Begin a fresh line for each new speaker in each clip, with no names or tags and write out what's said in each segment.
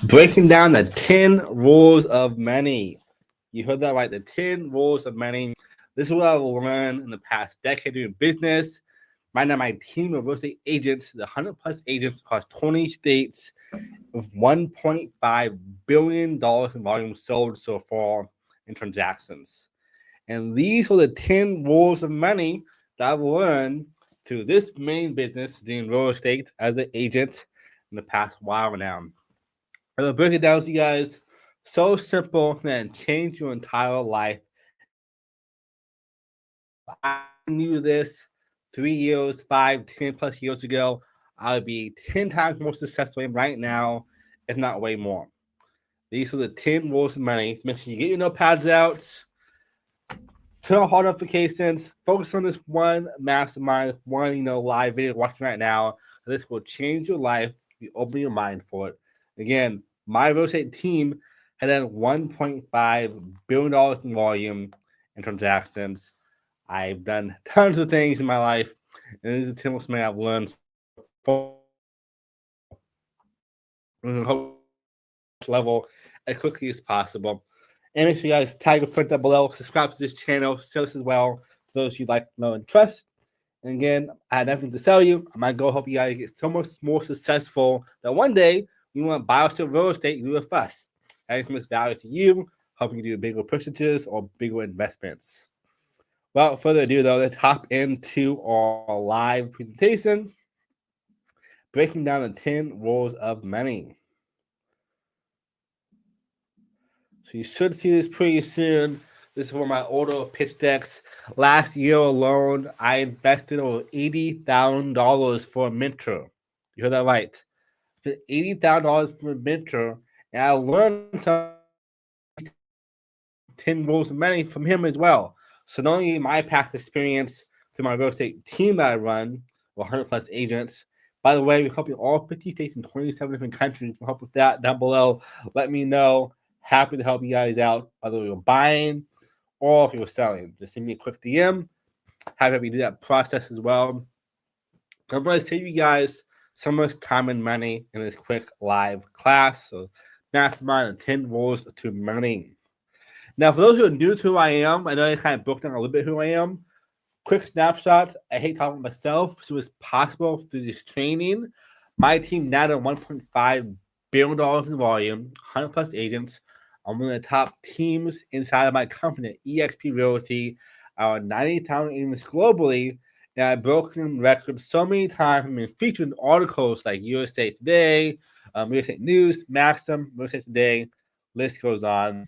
Breaking down the 10 rules of money. You heard that right, the 10 rules of money. This is what I've learned in the past decade doing business. Right now, my team of real estate agents, the 100 plus agents across 20 states, with $1.5 billion in volume sold so far in transactions. And these are the 10 rules of money that I've learned through this main business, doing real estate as an agent in the past while now. I'm gonna break it down to you guys. So simple that change your entire life. If I knew this 3 years, 5, 10 plus years ago, I would be 10 times more successful right now, if not way more. These are the 10 rules of money. Make sure you get your notepads out, turn on all notifications, focus on this one mastermind, this one live video watching right now. This will change your life. You open your mind for it. Again, my real estate team had done $1.5 billion in volume in transactions. I've done tons of things in my life, and this is a typical something I've learned level as quickly as possible. And make sure you guys tag a friend down below, subscribe to this channel, sell this as well to those you'd like to know and trust. And again, I had nothing to sell you. I might go help you guys get so much more successful that one day you want to buy or sell real estate, you do it fast. Adding much value to you, helping you do bigger purchases or bigger investments. Without further ado, though, let's hop into our live presentation, breaking down the 10 rules of money. So you should see this pretty soon. This is one of my older pitch decks. Last year alone, I invested over $80,000 for a mentor. You heard that right. $80,000 for a mentor, and I learned some 10 rules of money from him as well. So not only my past experience through my real estate team that I run, 100 plus agents. By the way, we help you all 50 states and 27 different countries. For help with that down below, let me know. Happy to help you guys out, whether you're buying or if you're selling. Just send me a quick DM. Happy to do that process as well. I'm going to save you guys so much time and money in this quick live class. So, mastermind the 10 rules to money. Now, for those who are new to who I am, I know I kind of broke down a little bit who I am. Quick snapshot. I hate talking about myself, so it's possible through this training. My team now done $1.5 billion in volume, 100 plus agents. I'm one of the top teams inside of my company, eXp Realty. Our 90,000 agents globally, and I've broken records so many times. I've been featured in articles like USA Today, Real Estate News, Maxim, Real Estate Today. List goes on.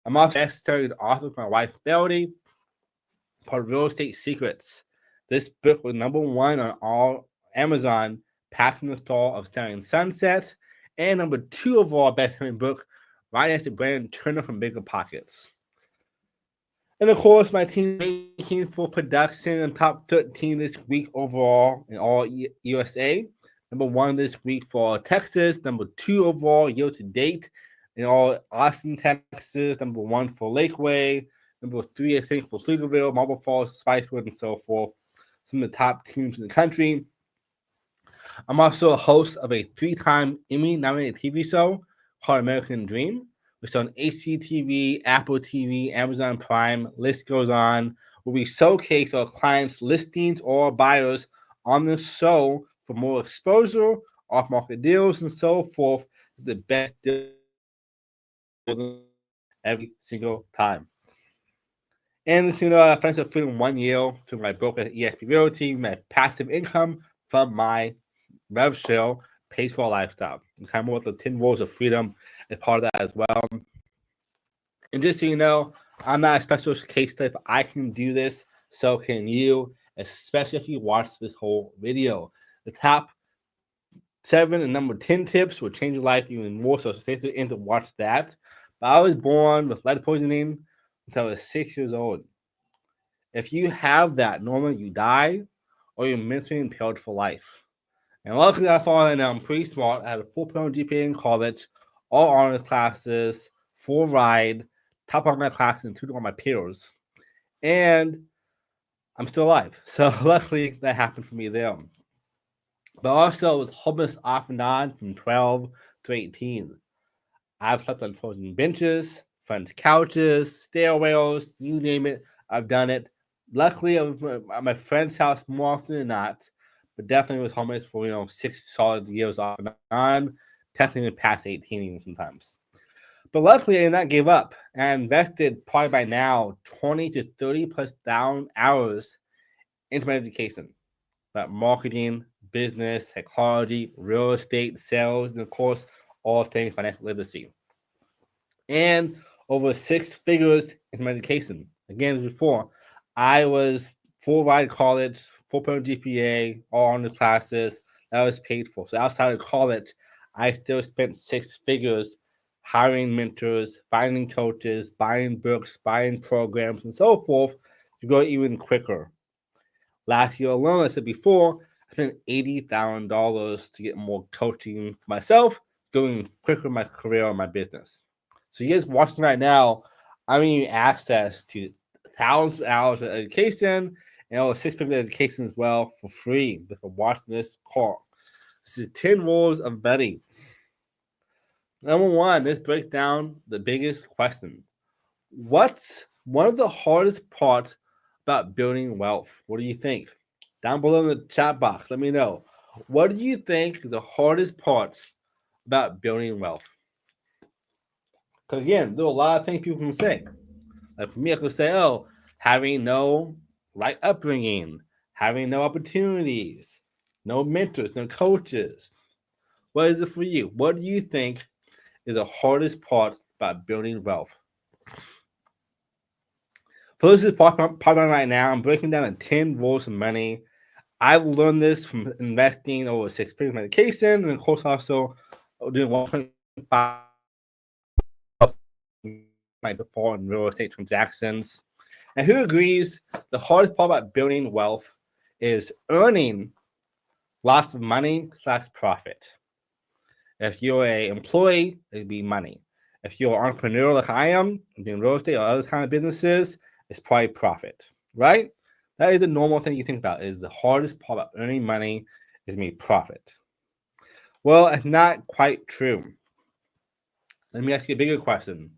I'm also best-selling author with my wife, Melody, part of Real Estate Secrets. This book was #1 on all Amazon, Passing the Star of Selling Sunset, and #2 overall best-selling book, right next to Brandon Turner from Bigger Pockets. And of course, my team making for production and top 13 this week overall in all USA. #1 this week for Texas, #2 overall year to date in all Austin, Texas, #1 for Lakeway, #3, I think, for Pflugerville, Marble Falls, Spicewood, and so forth. Some of the top teams in the country. I'm also a host of a 3-time Emmy-nominated TV show called American Dream, which is on HGTV, Apple TV, Amazon Prime. List goes on. Where we showcase our clients' listings or buyers on the show for more exposure, off-market deals, and so forth. The best deals every single time. And financial freedom 1 year through my broker at eXp Realty, my passive income from my rev share pays for a lifestyle. And kind of more with the 10 rules of freedom as part of that as well. And just so you know, I'm not a special case study. If I can do this, so can you, especially if you watch this whole video. The top 7 and #10 tips will change your life even more, so stay to the end to watch that. But I was born with lead poisoning until I was 6 years old. If you have that, normally you die or you're mentally impaired for life. And luckily, I found I'm pretty smart. I had a 4.0 GPA in college, all honors classes, full ride, top of my class, and 2 of my peers. And I'm still alive. So luckily, that happened for me there. But also was homeless off and on from 12 to 18. I've slept on frozen benches, friends' couches, stairwells, you name it. I've done it. Luckily, I was at my friend's house more often than not, but definitely was homeless for 6 solid years off and on, technically past 18 even sometimes. But luckily, I did not give up. I invested probably by now 20 to 30 plus thousand hours into my education about marketing, business, psychology, real estate, sales, and of course, all things financial literacy. And over 6 figures in my education. Again, as before, I was full ride college, 4.0 GPA, all on the classes that was paid for. So outside of college, I still spent 6 figures hiring mentors, finding coaches, buying books, buying programs, and so forth to go even quicker. Last year alone, I said before, I spent $80,000 to get more coaching for myself, going quicker in my career or my business. So you guys watching right now, I'm giving you access to thousands of hours of education and over 6 figure education as well for free just for watching this call. This is 10 rules of betting. Number one, this breaks down the biggest question. What's one of the hardest parts about building wealth? What do you think? Down below in the chat box, let me know. What do you think is the hardest parts about building wealth? Because again, there are a lot of things people can say. Like for me, I could say, oh, having no right upbringing, having no opportunities, no mentors, no coaches. What is it for you? What do you think is the hardest part about building wealth? For those who's popping on right now, I'm breaking down the 10 rules of money. I've learned this from investing over 6 figures in education, and of course also doing 1.5 my default in real estate transactions. And who agrees the hardest part about building wealth is earning lots of money / profit. If you're an employee, it'd be money. If you're an entrepreneur like I am, doing real estate or other kind of businesses, it's probably profit, right? That is the normal thing you think about. Is the hardest part about earning money is me profit. Well, it's not quite true. Let me ask you a bigger question.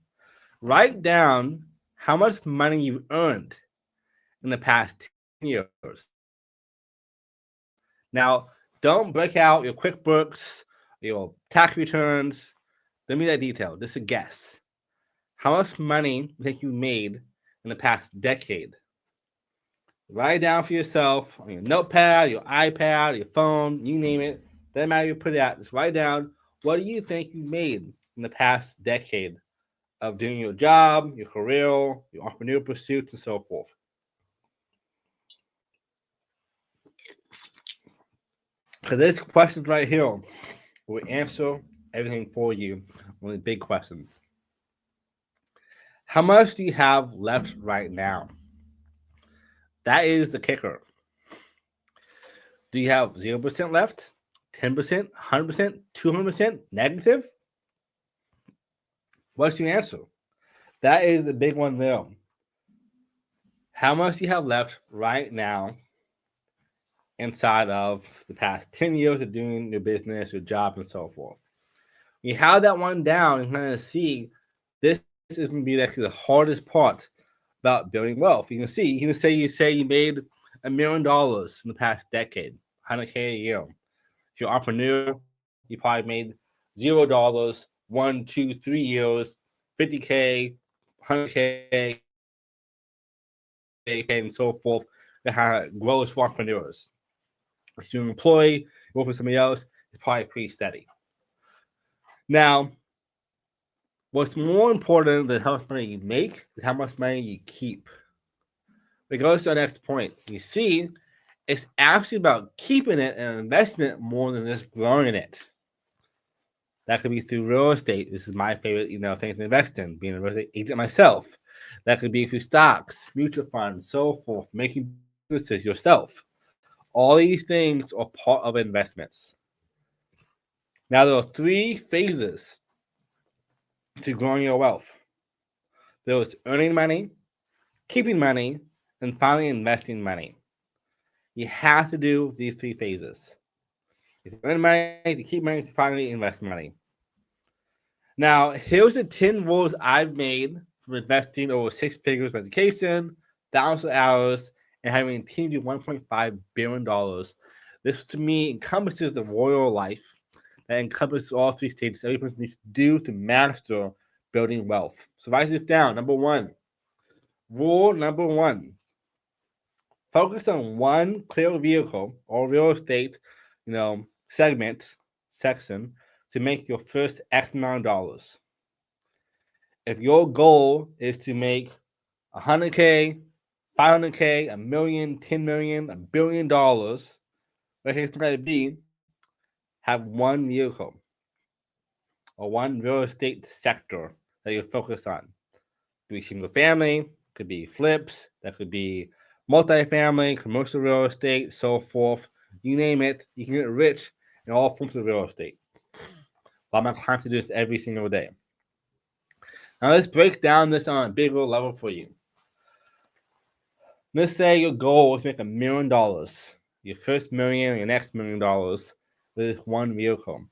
Write down how much money you've earned in the past 10 years. Now, don't break out your QuickBooks, your tax returns. Let me that detail. Just a guess. How much money do you think you made in the past decade? Write it down for yourself on your notepad, your iPad, your phone, you name it. Doesn't matter you put it out. Just write down what do you think you made in the past decade of doing your job, your career, your entrepreneurial pursuits, and so forth. Because this question right here will answer everything for you. One of the big questions. How much do you have left right now? That is the kicker. Do you have 0% left? 10%? 100%? 200%? Negative? What's your answer? That is the big one there. How much do you have left right now inside of the past 10 years of doing your business, your job, and so forth? You have that one down and kind of see this is going to be actually the hardest part about building wealth. You can say you made $1 million in the past decade, 100K a year. If you're an entrepreneur, you probably made $0, 1, 2, 3 years, 50K, 100K, and so forth. That how it grows for entrepreneurs. If you're an employee, work for somebody else, it's probably pretty steady. Now, what's more important than how much money you make is how much money you keep. It goes to the next point. You see, it's actually about keeping it and investing it more than just growing it. That could be through real estate. This is my favorite, thing to invest in, being a real estate agent myself. That could be through stocks, mutual funds, so forth, making businesses yourself. All these things are part of investments. Now, there are 3 phases to growing your wealth. There was earning money, keeping money, and finally investing money. You have to do these 3 phases. You earn money, to keep money, to finally invest money. Now, here's the 10 rules I've made from investing over 6 figures in education, thousands of hours, and having a team do $1.5 billion. This, to me, encompasses the royal life that encompasses all 3 stages every person needs to do to master building wealth. So write this down. Rule number one, focus on one clear vehicle or real estate, section to make your first X amount of dollars. If your goal is to make 100K, 500K, a million, 10 million, $1 billion, whatever it's going to be, have one vehicle or one real estate sector that you focus on. Could be single family, could be flips, that could be multifamily, commercial real estate, so forth. You name it, you can get rich in all forms of real estate. But my clients do this every single day. Now let's break down this on a bigger level for you. Let's say your goal is to make $1 million, your first million, your next $1 million with one vehicle.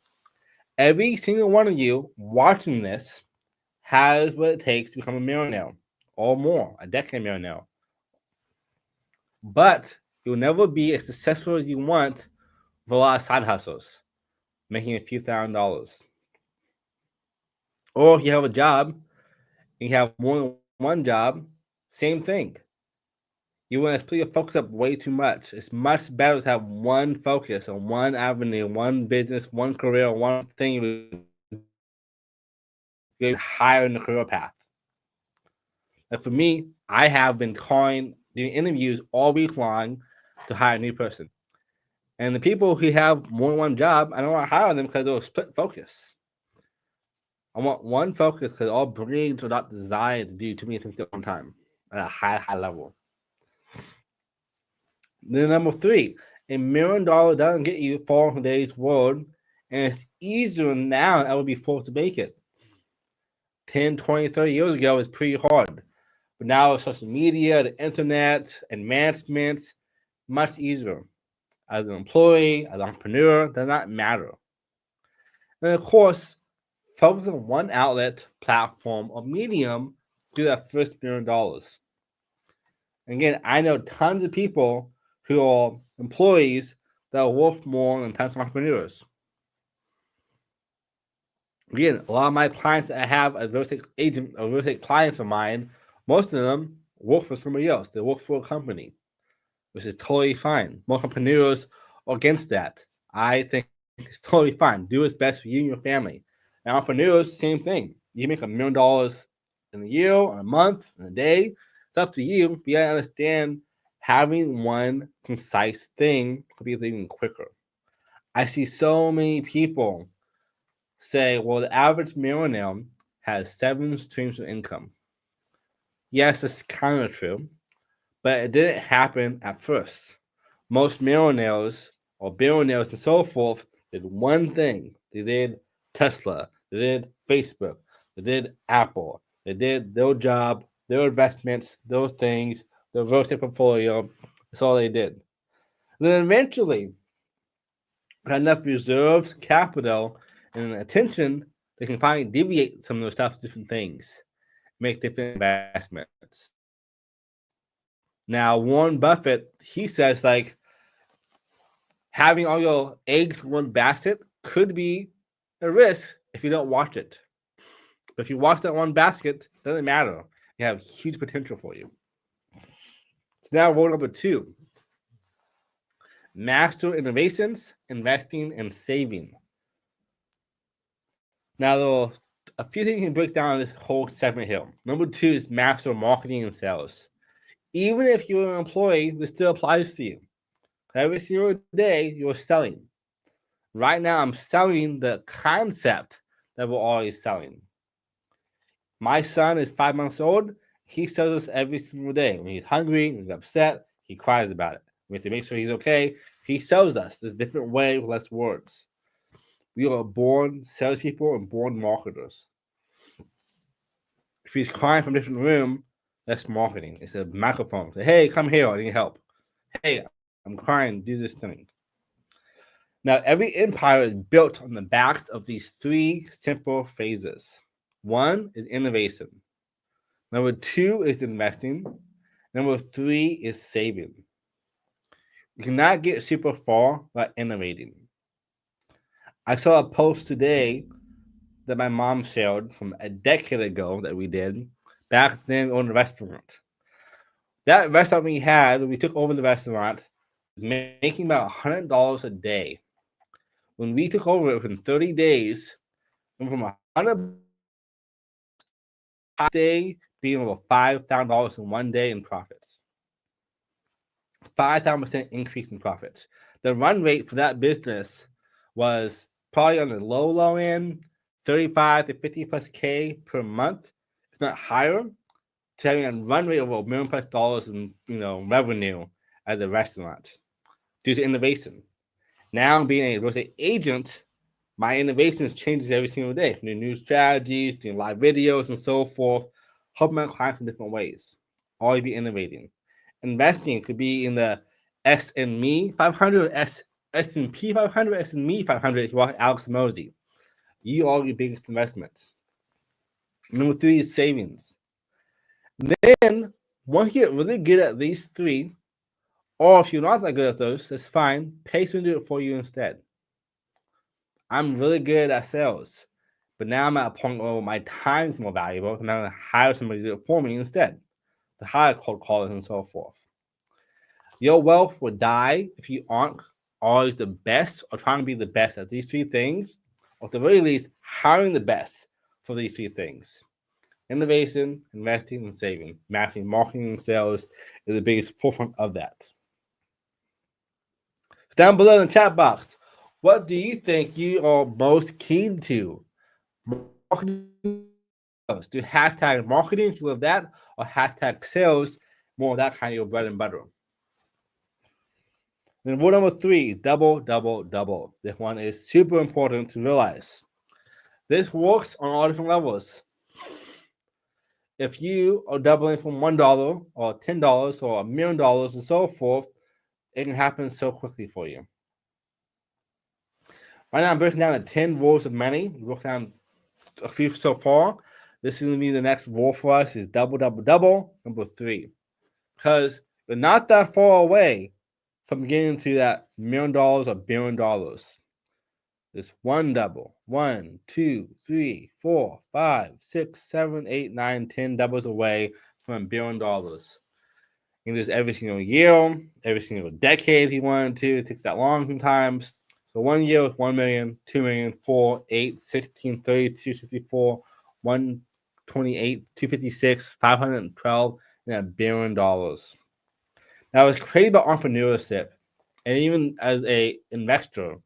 Every single one of you watching this has what it takes to become a millionaire or more, a decade millionaire. But you'll never be as successful as you want with a lot of side hustles, making a few $1,000s. Or if you have a job, you have more than one job, same thing. You want to split your focus up way too much. It's much better to have one focus on one avenue, one business, one career, one thing you get higher in the career path. And for me, I have been doing interviews all week long to hire a new person. And the people who have more than one job, I don't want to hire them because they'll split focus. I want one focus because all brains are not designed to do too many things at one time at a high level. Then number three, $1 million doesn't get you far in today's world, and it's easier now than ever before to make it. 10, 20, 30 years ago, it's pretty hard. But now with social media, the internet, advancements, much easier. As an employee, as an entrepreneur, does not matter. And of course, focus on one outlet, platform, or medium to that first $1 million. Again, I know tons of people who are employees that are worth more than tons of entrepreneurs. Again, a lot of my clients that I have as real estate agent or real estate clients of mine, most of them work for somebody else. They work for a company, which is totally fine. Most entrepreneurs are against that. I think it's totally fine. Do what's best for you and your family. And entrepreneurs, same thing. You make $1 million in a year, or a month, in a day. It's up to you. But you gotta understand having one concise thing will be even quicker. I see so many people say, well, the average millionaire has 7 streams of income. Yes, it's kind of true, but it didn't happen at first. Most millionaires or billionaires and so forth did one thing. They did Tesla, they did Facebook, they did Apple, they did their job, their investments, those things, their real estate portfolio. That's all they did. And then eventually, had enough reserves, capital, and attention, they can finally deviate some of those stuff to different things, make different investments. Now, Warren Buffett, he says like having all your eggs in one basket could be a risk if you don't watch it. But if you watch that one basket, it doesn't matter. You have huge potential for you. So now rule number 2. Master innovations, investing, and saving. Now, there are a few things you can break down in this whole segment here. Number 2 is master marketing and sales. Even if you're an employee, this still applies to you. Every single day, you're selling. Right now, I'm selling the concept that we're always selling. My son is 5 months old. He sells us every single day. When he's hungry, when he's upset, he cries about it. We have to make sure he's okay. He sells us. There's a different way with less words. We are born salespeople and born marketers. If he's crying from a different room, that's marketing. It's a microphone. Say, hey, come here. I need help. Hey, I'm crying. Do this thing. Now, every empire is built on the backs of these three simple phases. One is innovation. Number two is investing. Number three is saving. You cannot get super far by innovating. I saw a post today that my mom shared from a decade ago that we did back then on the restaurant. That restaurant we had, when we took over the restaurant, was making about $100 a day. When we took over it within 30 days, went from $100 a day being over $5,000 in one day in profits. 5,000% increase in profits. The run rate for that business was probably on the low end, 35 to 50 plus K per month, if not higher, to having a run rate of $1 million plus in revenue as a restaurant due to innovation. Now being a real estate agent, my innovations changes every single day. New strategies, doing live videos and so forth, helping my clients in different ways. Always be innovating. Investing could be in the S&P 500, S&P 500, S&P 500 if you want Alex Mosey. You are your biggest investments. Number three is savings. Then, once you get really good at these three, or if you're not that good at those, that's fine. Pay someone to do it for you instead. I'm really good at sales, but now I'm at a point where my time is more valuable, and I'm going to hire somebody to do it for me instead, to hire cold callers and so forth. Your wealth will die if you aren't always the best or trying to be the best at these three things, or at the very least, hiring the best for these three things. Innovation, investing, and saving. Matching, marketing, and sales is the biggest forefront of that. Down below in the chat box, what do you think you are most keen to? Marketing, do hashtag marketing, you love that, or hashtag sales, more of that kind of your bread and butter. Then rule number three is double, double, double. This one is super important to realize. This works on all different levels. If you are doubling from $1 or $10 or $1 million and so forth, it can happen so quickly for you. Right now, I'm breaking down the 10 rules of money. We broke down a few so far. This is going to be the next rule for us is double, double, double, number three. Because you're not that far away from getting to that $1 million or $1 billion. There's one double. 1, 2, 3, 4, 5, 6, 7, 8, 9, 10 doubles away from $1 billion. You can do this every single year, every single decade if you wanted to. It takes that long sometimes. So 1 year with 1 million, 2 million, 4, 8, 16, 32, 64, 128, 256, 512, and $1 billion. Now, it's crazy about entrepreneurship, and even as a investor,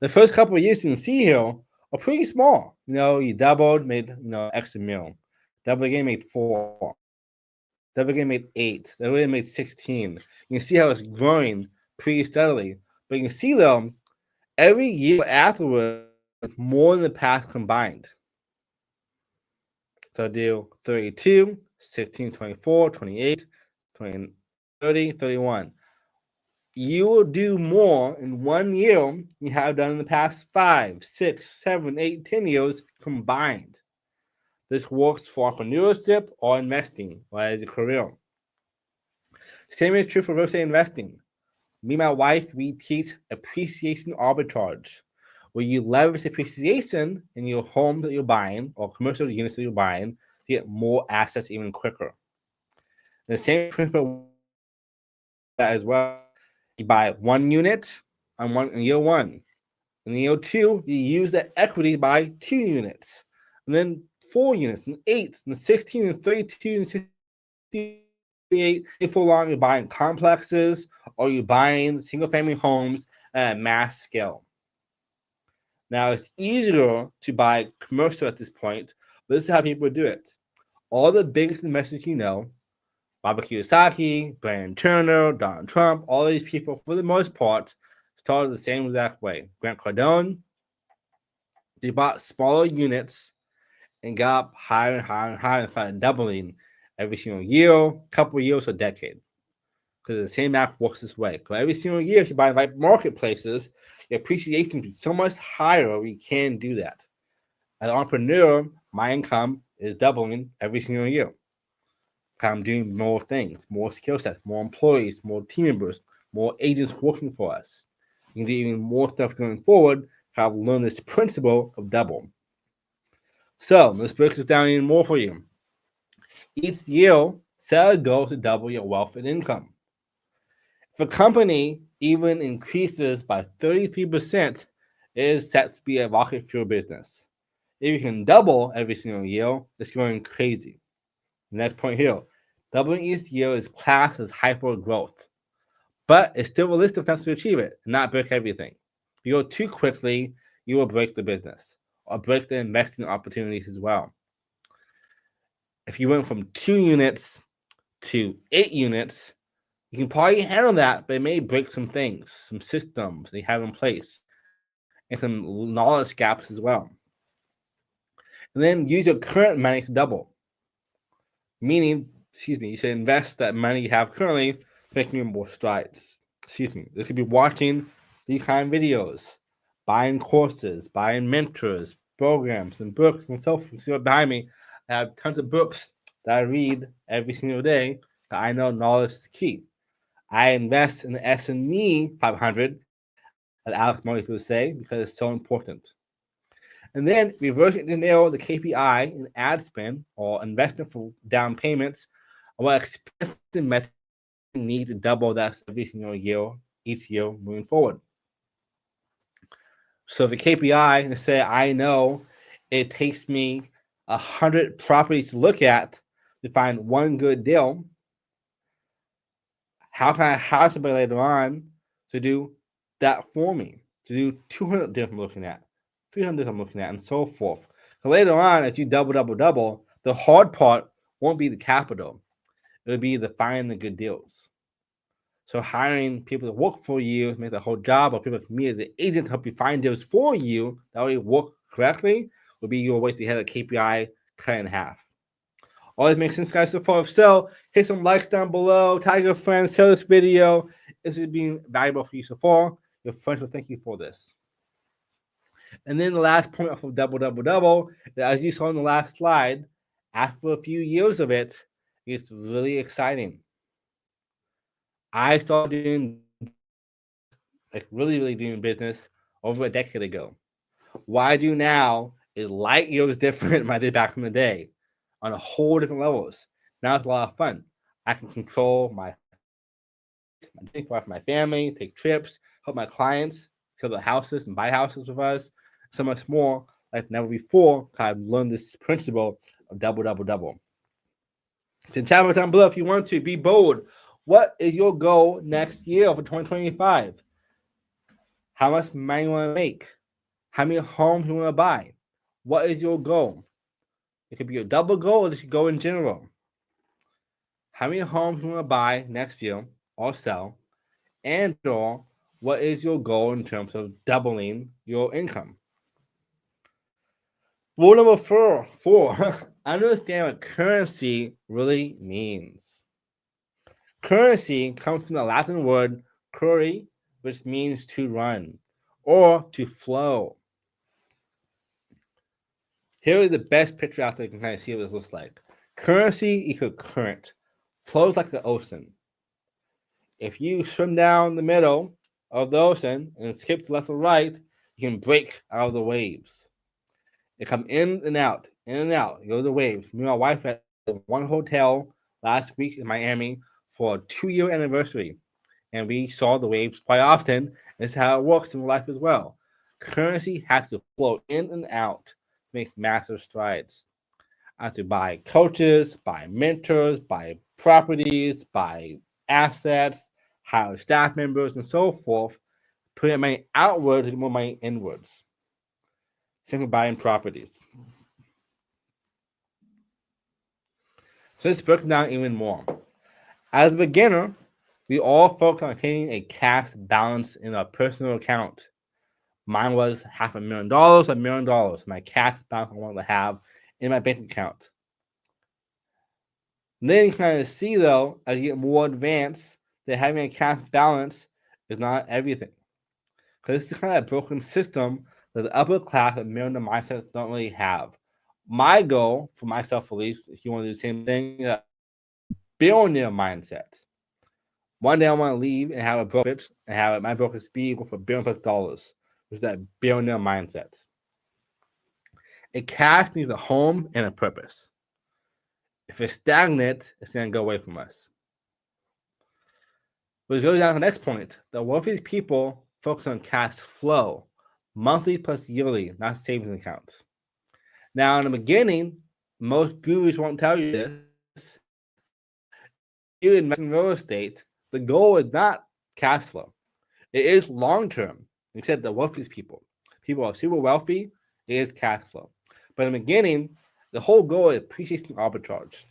the first couple of years you can see here are pretty small. You doubled, made extra mil. Double again, made 4. Double again, made 8. Double again, made 16. You can see how it's growing pretty steadily. But you can see though, every year afterwards, more than the past combined. So I do 32, 16, 24, 28, 20, 30, 31. You will do more in 1 year than you have done in the past 5, 6, 7, 8, 10 years combined. This works for entrepreneurship or investing or as a career. Same is true for real estate investing. Me and my wife, we teach appreciation arbitrage, where you leverage appreciation in your home that you're buying or commercial units that you're buying to get more assets even quicker. And the same principle as well. You buy 1 unit in year 1. In year 2, you use that equity to buy 2 units, and then 4 units, and 8, and 16, and 32, and 68. If for long you're buying complexes or you're buying single-family homes at mass scale. Now, it's easier to buy commercial at this point, but this is how people do it. All the biggest investors Robert Kiyosaki, Brandon Turner, Donald Trump, all these people, for the most part, started the same exact way. Grant Cardone, they bought smaller units and got up higher and higher and higher and started doubling every single year, couple of years, or decade. because the same math works this way. Because every single year, if you buy in the right marketplaces, your appreciation is so much higher. We can do that. As an entrepreneur, my income is doubling every single year. I'm doing more things, more skill sets, more employees, more team members, more agents working for us. You can do even more stuff going forward. I've learned this principle of double. So let's break this down even more for you. Each year, set a goal to double your wealth and income. If a company even increases by 33%, it is set to be a rocket fuel business. If you can double every single year, it's going crazy. Next point here, doubling each year is classed as hyper growth, but it's still realistic enough to achieve it and not break everything. If you go too quickly, you will break the business or break the investing opportunities as well. If you went from 2 units to 8 units, you can probably handle that, but it may break some things, some systems they have in place, and some knowledge gaps as well. And then use your current money to double. Meaning, you should invest that money you have currently to make more strides. This could be watching these kind of videos, buying courses, buying mentors, programs, and books, and so forth. See what behind me? I have tons of books that I read every single day that I know knowledge is key. I invest in the S&P 500, as Alex Morris would say, because it's so important. And then reverse engineer the KPI in ad spend or investment for down payments or what expensive method you need to double that every single year, each year moving forward. So the KPI, let's say I know it takes me 100 properties to look at to find one good deal. How can I hire somebody later on to do that for me? To do 200 deals I'm looking at, 300 deals I'm looking at, and so forth. So later on, as you double, the hard part won't be the capital. It will be the finding the good deals. So hiring people to work for you, make the whole job, or people like me as an agent to help you find deals for you that will work correctly, will be your way to have a KPI cut in half. All this makes sense, guys, so far. If so, hit some likes down below, tag your friends, share this video. This is being valuable for you so far. Your friends will thank you for this. And then the last point off of double, as you saw in the last slide, after a few years of it, it's really exciting. I started doing, really doing business over a decade ago. What I do now is light years different than I did back in the day, on a whole different levels. Now it's a lot of fun. I can control my family, take trips, help my clients sell their houses and buy houses with us, so much more like never before. I've learned this principle of double. So chat about down below if you want to. Be bold. What is your goal next year for 2025? How much money you want to make? How many homes you want to buy? What is your goal? It could be a double goal or just go in general. How many homes you want to buy next year or sell? And or what is your goal in terms of doubling your income? Rule number four, understand what currency really means. Currency comes from the Latin word curri, which means to run or to flow. Here is the best picture out there you can kind of see what this looks like. Currency equals current, flows like the ocean. If you swim down the middle of the ocean and skip to left or right, you can break out of the waves. They come in and out, you go the waves. Me and my wife at one hotel last week in Miami for a 2-year anniversary, and we saw the waves quite often. This is how it works in life as well. Currency has to flow in and out to make massive strides. I have to buy coaches, buy mentors, buy properties, buy assets, hire staff members, and so forth. Putting money outward to get more money inwards. Simply buying properties. So let's break down even more. As a beginner, we all focus on hitting a cash balance in our personal account. Mine was $500,000, $1 million. My cash balance I wanted to have in my bank account. And then you kind of see, though, as you get more advanced, that having a cash balance is not everything. Because this is kind of a broken system that the upper class and millionaire mindsets don't really have. My goal, for myself at least, if you want to do the same thing, is a billionaire mindset. One day I want to leave and have a brokerage and have my brokerage be equal for $1 billion+, which is that billionaire mindset. A cash needs a home and a purpose. If it's stagnant, it's going to go away from us. Which goes down to the next point. The wealthiest people focus on cash flow, monthly plus yearly, not savings accounts. Now, in the beginning, most gurus won't tell you this. You invest in real estate, the goal is not cash flow. It is long term, except the wealthiest people. People are super wealthy, it is cash flow. But in the beginning, the whole goal is appreciation arbitrage.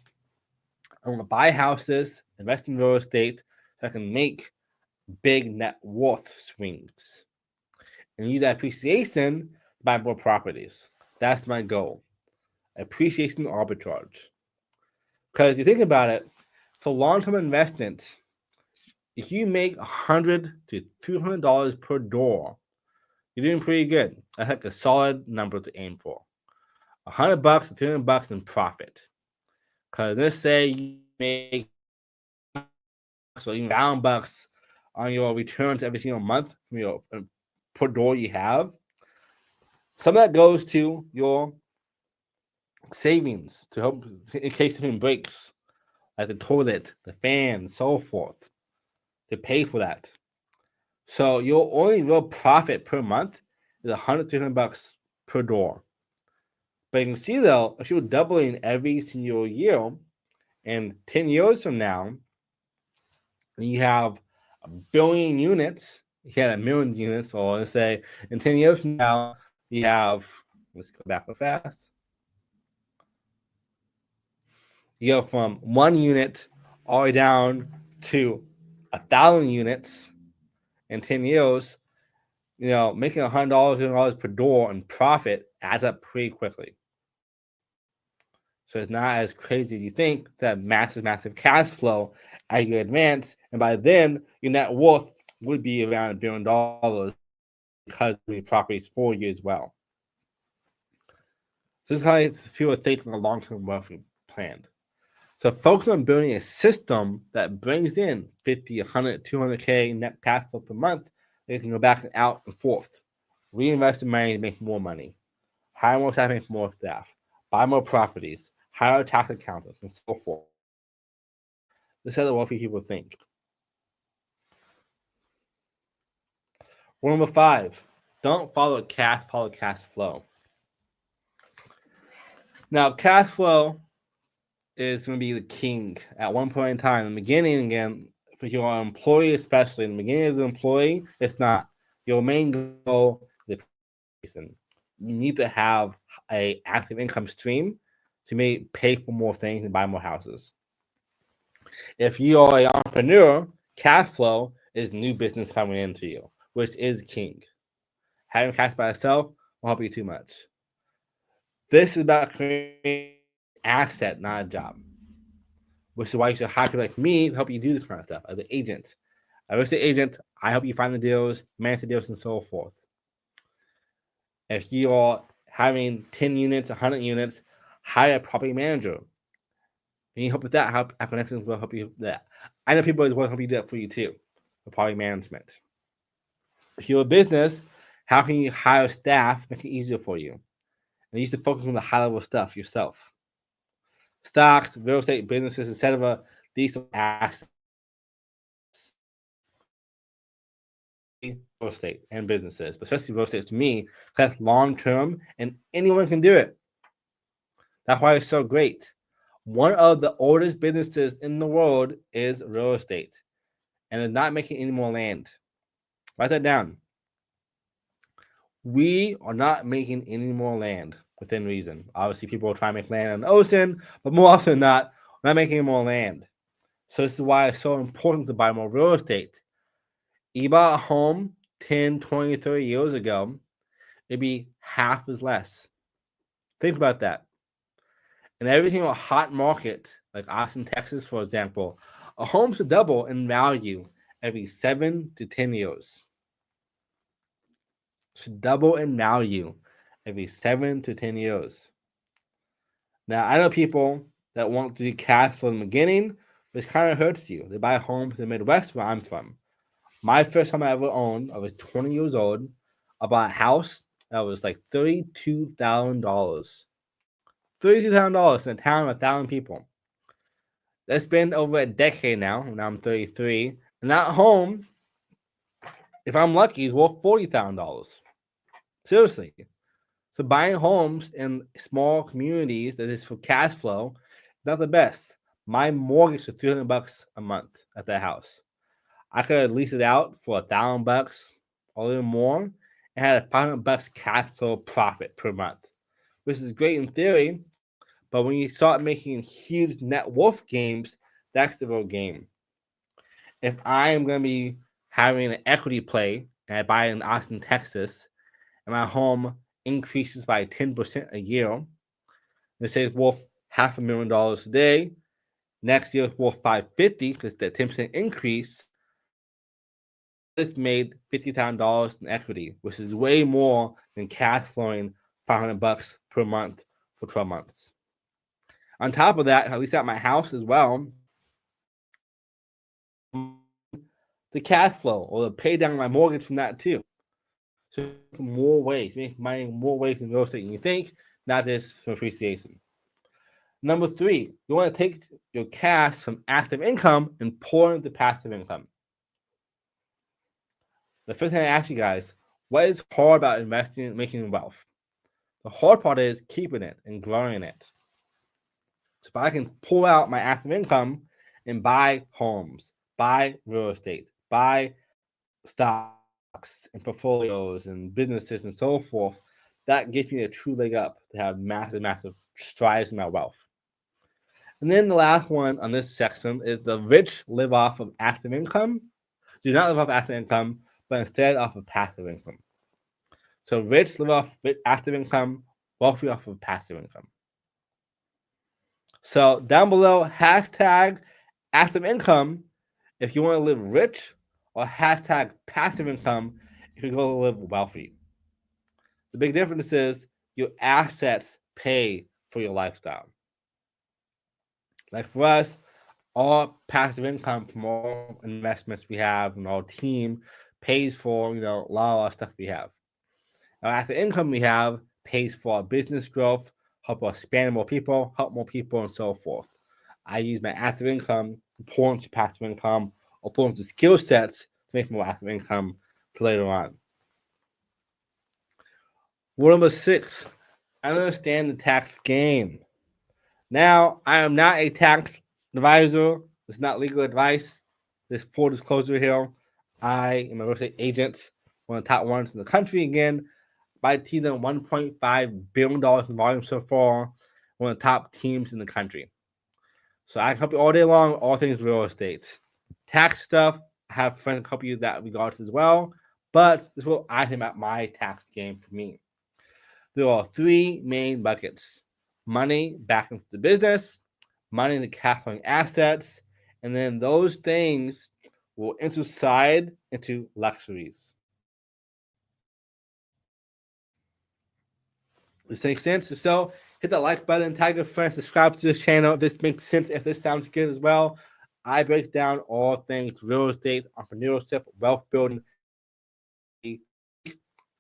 I want to buy houses, invest in real estate, so I can make big net worth swings. And use that appreciation to buy more properties. That's my goal. Appreciation arbitrage. Because if you think about it, for long-term investment, if you make $100 to $200 per door, you're doing pretty good. That's like a solid number to aim for. $100 to $200 in profit. Because let's say you make so even $1,000 on your returns every single month from your per door you have. Some of that goes to your savings to help in case something breaks, like the toilet, the fan, so forth, to pay for that. So your only real profit per month is $100 to $200 per door. But you can see though, if you're doubling every single year, and 10 years from now, you have 1 billion units, you had 1 million units, or let's say in 10 years from now, you have, let's go back real fast. You go from 1 unit all the way down to 1,000 units in 10 years. You know, making $100 per door in profit adds up pretty quickly. So it's not as crazy as you think to have massive cash flow as you advance. And by then, your net worth would be around $1 billion because the property is for you as well. So this is how people think of a long-term wealth plan. So focus on building a system that brings in 50, 100, 200K net cash flow per month. They can go back and out and forth. Reinvest the money to make more money. Hire more staff, make more staff. Buy more properties. Hire tax accountants, and so forth. This is how the wealthy people think. Rule number 5, don't follow cash, follow cash flow. Now, cash flow is going to be the king at one point in time. In the beginning, again, for your employee, especially in the beginning as an employee, it's not. Your main goal is you need to have an active income stream to pay for more things and buy more houses. If you are an entrepreneur, cash flow is new business coming into you, which is king. Having cash by itself won't help you too much. This is about creating an asset, not a job. Which is why you should hire people like me to help you do this kind of stuff as an agent. As a real estate agent, I help you find the deals, manage the deals, and so forth. If you are having 10 units, 100 units, hire a property manager. And you help with that. After will help you with that. I know people will help you do that for you too, for property management. If you're a business, how can you hire staff, make it easier for you? And you used to focus on the high level stuff yourself. Stocks, real estate, businesses, etc. These are assets. Real estate and businesses, but especially real estate to me, that's long term and anyone can do it. That's why it's so great. One of the oldest businesses in the world is real estate, and they're not making any more land. Write that down. We are not making any more land within reason. Obviously, people will try to make land in the ocean, but more often than not, we're not making any more land. So this is why it's so important to buy more real estate. You bought a home 10, 20, 30 years ago, it'd be half as less. Think about that. And every single hot market, like Austin, Texas, for example, A home should double in value every 7 to 10 years. Should double in value every 7 to 10 years. Now, I know people that want to do cash flow in the beginning, which kind of hurts you. They buy homes in the Midwest where I'm from. My first home I ever owned, I was 20 years old. I bought a house that was like $32,000. $32,000 in a town of 1,000 people. That's been over a decade now. Now I'm 33. And that home, if I'm lucky, is worth $40,000. Seriously. So buying homes in small communities that is for cash flow, not the best. My mortgage was $300 a month at that house. I could lease it out for $1,000 or a little more and had a $500 cash flow profit per month, which is great in theory. But when you start making huge net worth games, that's the real game. If I am going to be having an equity play and I buy in Austin, Texas, and my home increases by 10% a year, let's say it's worth $500,000 today, next year it's worth $550 because that 10% increase, it's made $50,000 in equity, which is way more than cash flowing $500 per month for 12 months. On top of that, at least at my house as well, the cash flow or the pay down my mortgage from that too. So more ways, make money more ways in real estate than you think, not just from appreciation. Number 3, you want to take your cash from active income and pour into passive income. The first thing I ask you guys, what is hard about investing and making wealth? The hard part is keeping it and growing it. So if I can pull out my active income and buy homes, buy real estate, buy stocks and portfolios and businesses and so forth, that gives me a true leg up to have massive strides in my wealth. And then the last one on this section is the rich live off of active income. Do not live off active income, but instead off of passive income. So rich live off active income, wealthy off of passive income. So down below, hashtag active income if you want to live rich, or hashtag passive income if you go to live wealthy. The big difference is your assets pay for your lifestyle. Like for us, all passive income from all investments we have and our team pays for a lot of our stuff we have. Our active income we have pays for our business growth, help us expand more people, help more people, and so forth. I use my active income to pour into passive income or pour into skill sets to make more active income later on. Rule number 6, understand the tax game. Now, I am not a tax advisor. It's not legal advice. This full disclosure here. I am a real estate agent, one of the top ones in the country again. By team $1.5 billion in volume so far, one of the top teams in the country. So I can help you all day long, all things real estate. Tax stuff, I have friends help you that regards as well. But this is what I think about my tax game for me. There are 3 main buckets: money back into the business, money into cash flowing assets, and then those things will interside into luxuries. This makes sense? So hit that like button, tag your friends, subscribe to this channel if this makes sense, if this sounds good as well. I break down all things real estate, entrepreneurship, wealth building 3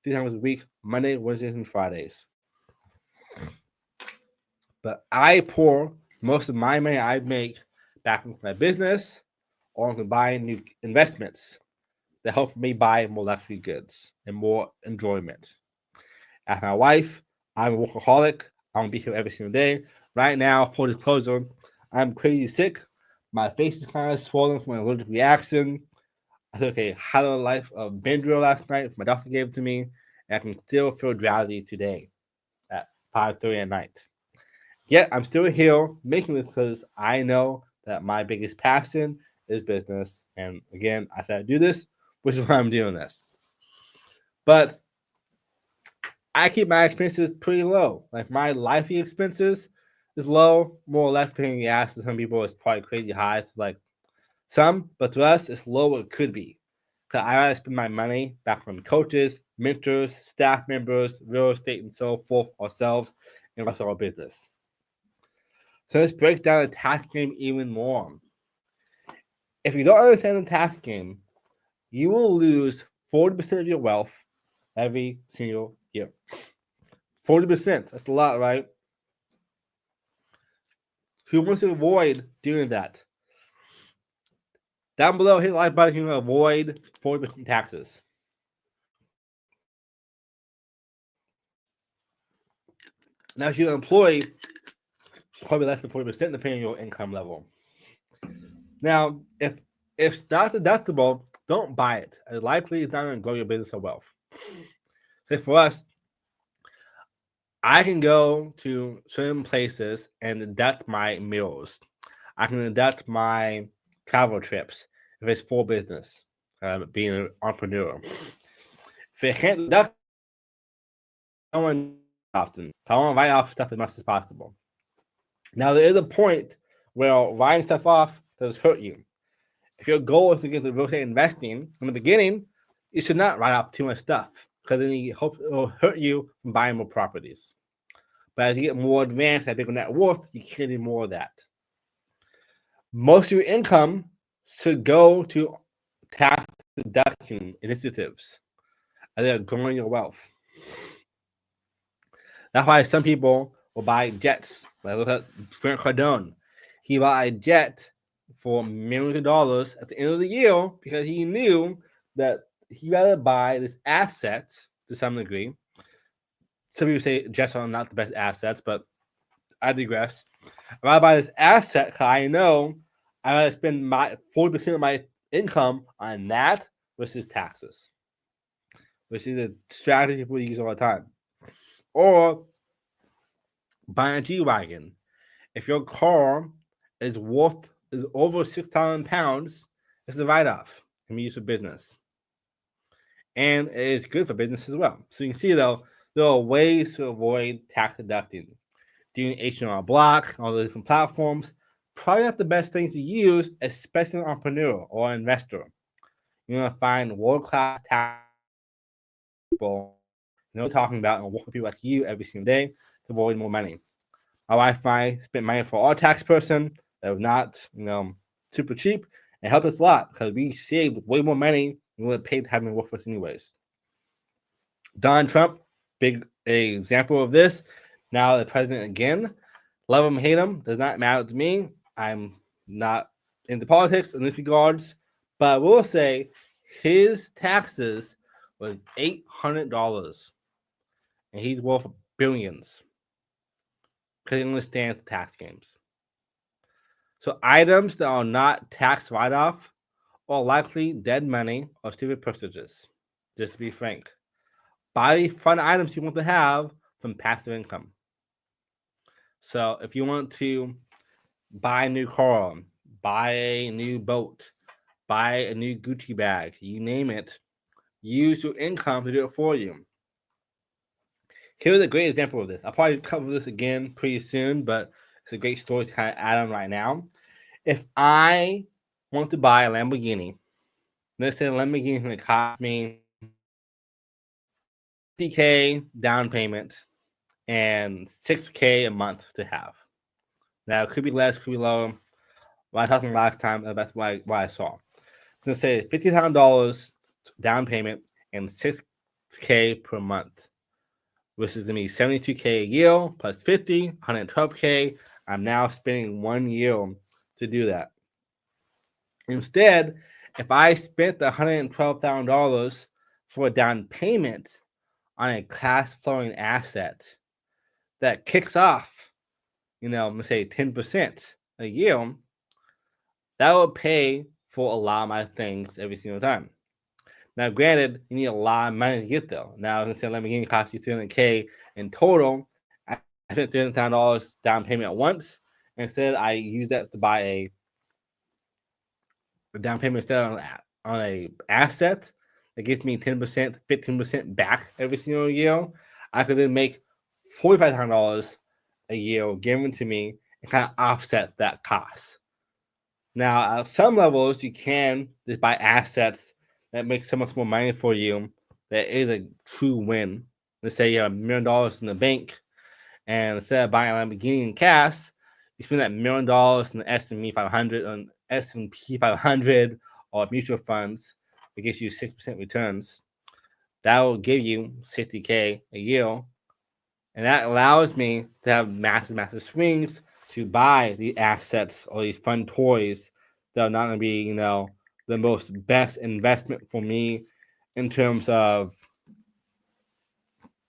times a week, Monday, Wednesdays, and Fridays. But I pour most of my money I make back into my business or into buying new investments that help me buy more luxury goods and more enjoyment. As my wife, I'm a workaholic. I want to be here every single day. Right now, full disclosure, I'm crazy sick. My face is kind of swollen from an allergic reaction. I took a High Life of Benadryl last night. My doctor gave it to me, and I can still feel drowsy today at 5:30 at night. Yet I'm still here making this because I know that my biggest passion is business. And again, I said I do this, which is why I'm doing this. But I keep my expenses pretty low. Like my life expenses is low, more or less paying gas to some people is probably crazy high. It's like some, but to us, it's low what it could be. Because I rather spend my money back on coaches, mentors, staff members, real estate, and so forth ourselves, and rest of our business. So let's break down the tax game even more. If you don't understand the tax game, you will lose 40% of your wealth every single year. 40%. That's a lot, right? Who wants to avoid doing that? Down below, hit the like button if you want to avoid 40% taxes. Now, if you're an employee, probably less than 40% depending on your income level. Now, if it's not deductible, don't buy it. As likely it's not going to grow your business or wealth. Say for us, I can go to certain places and deduct my meals. I can deduct my travel trips if it's for business, being an entrepreneur. If it can't deduct, I want often. I want to write off stuff as much as possible. Now, there is a point where writing stuff off does hurt you. If your goal is to get into real estate investing in the beginning, you should not write off too much stuff because then you hope it will hurt you from buying more properties. But as you get more advanced at bigger net worth, you can do more of that. Most of your income should go to tax deduction initiatives and they're growing your wealth. That's why some people will buy jets. Like look at Grant Cardone. He bought a jet for millions of dollars at the end of the year because he knew that he'd rather buy this asset to some degree. Some people say jets are not the best assets, but I digress. If I buy this asset, I know I gotta spend my 40% of my income on that versus taxes, which is a strategy people use all the time. Or buying a G-Wagon. If your car is over 6,000 pounds, it's a write-off. It can be used for business. And it is good for business as well. So you can see though, there are ways to avoid tax deducting. Doing H&R Block, all the different platforms, probably not the best thing to use, especially an entrepreneur or an investor. You're gonna find world-class tax people, talking about and work with people like you every single day to avoid more money. My wife and I spent money for our tax person that was not, super cheap and helped us a lot because we saved way more money than we would have paid to have him work for us anyways. Donald Trump, big example of this. Now the president again. Love him, hate him, does not matter to me. I'm not into politics in this regards, but I will say his taxes was $800, and he's worth billions because he understands the tax games. So items that are not tax write-off are likely dead money or stupid purchases. Just to be frank, buy fun items you want to have from passive income. So if you want to buy a new car, buy a new boat, buy a new Gucci bag, you name it, use your income to do it for you. Here's a great example of this. I'll probably cover this again pretty soon, but it's a great story to kind of add on right now. If I want to buy a Lamborghini, let's say a Lamborghini is going to cost me $50K down payment and $6K a month to have. Now, it could be less, could be lower. When I talked last time, that's what I saw. So let's say $50,000 down payment and $6K per month. Which is going to be $72K a year plus 50, $112K. I'm now spending 1 year to do that. Instead, if I spent the $112,000 for a down payment on a cash flowing asset that kicks off, let's say 10% a year, that will pay for a lot of my things every single time. Now, granted, you need a lot of money to get there. Now, let's say Lamborghini cost you $300K in total. I spent $300,000 down payment at once. Instead, I use that to buy a down payment instead on a asset that gives me 10%, 15% back every single year. I could then make $45,000 a year given to me and kind of offset that cost. Now, at some levels, you can just buy assets that make so much more money for you. That is a true win. Let's say you have $1 million in the bank, and instead of buying a Lamborghini in cash, you spend that $1 million in the S&P 500 on S&P 500 or mutual funds. It gives you 6% returns. That will give you $60K a year, and that allows me to have massive swings to buy the assets or these fun toys that are not going to be, the most best investment for me in terms of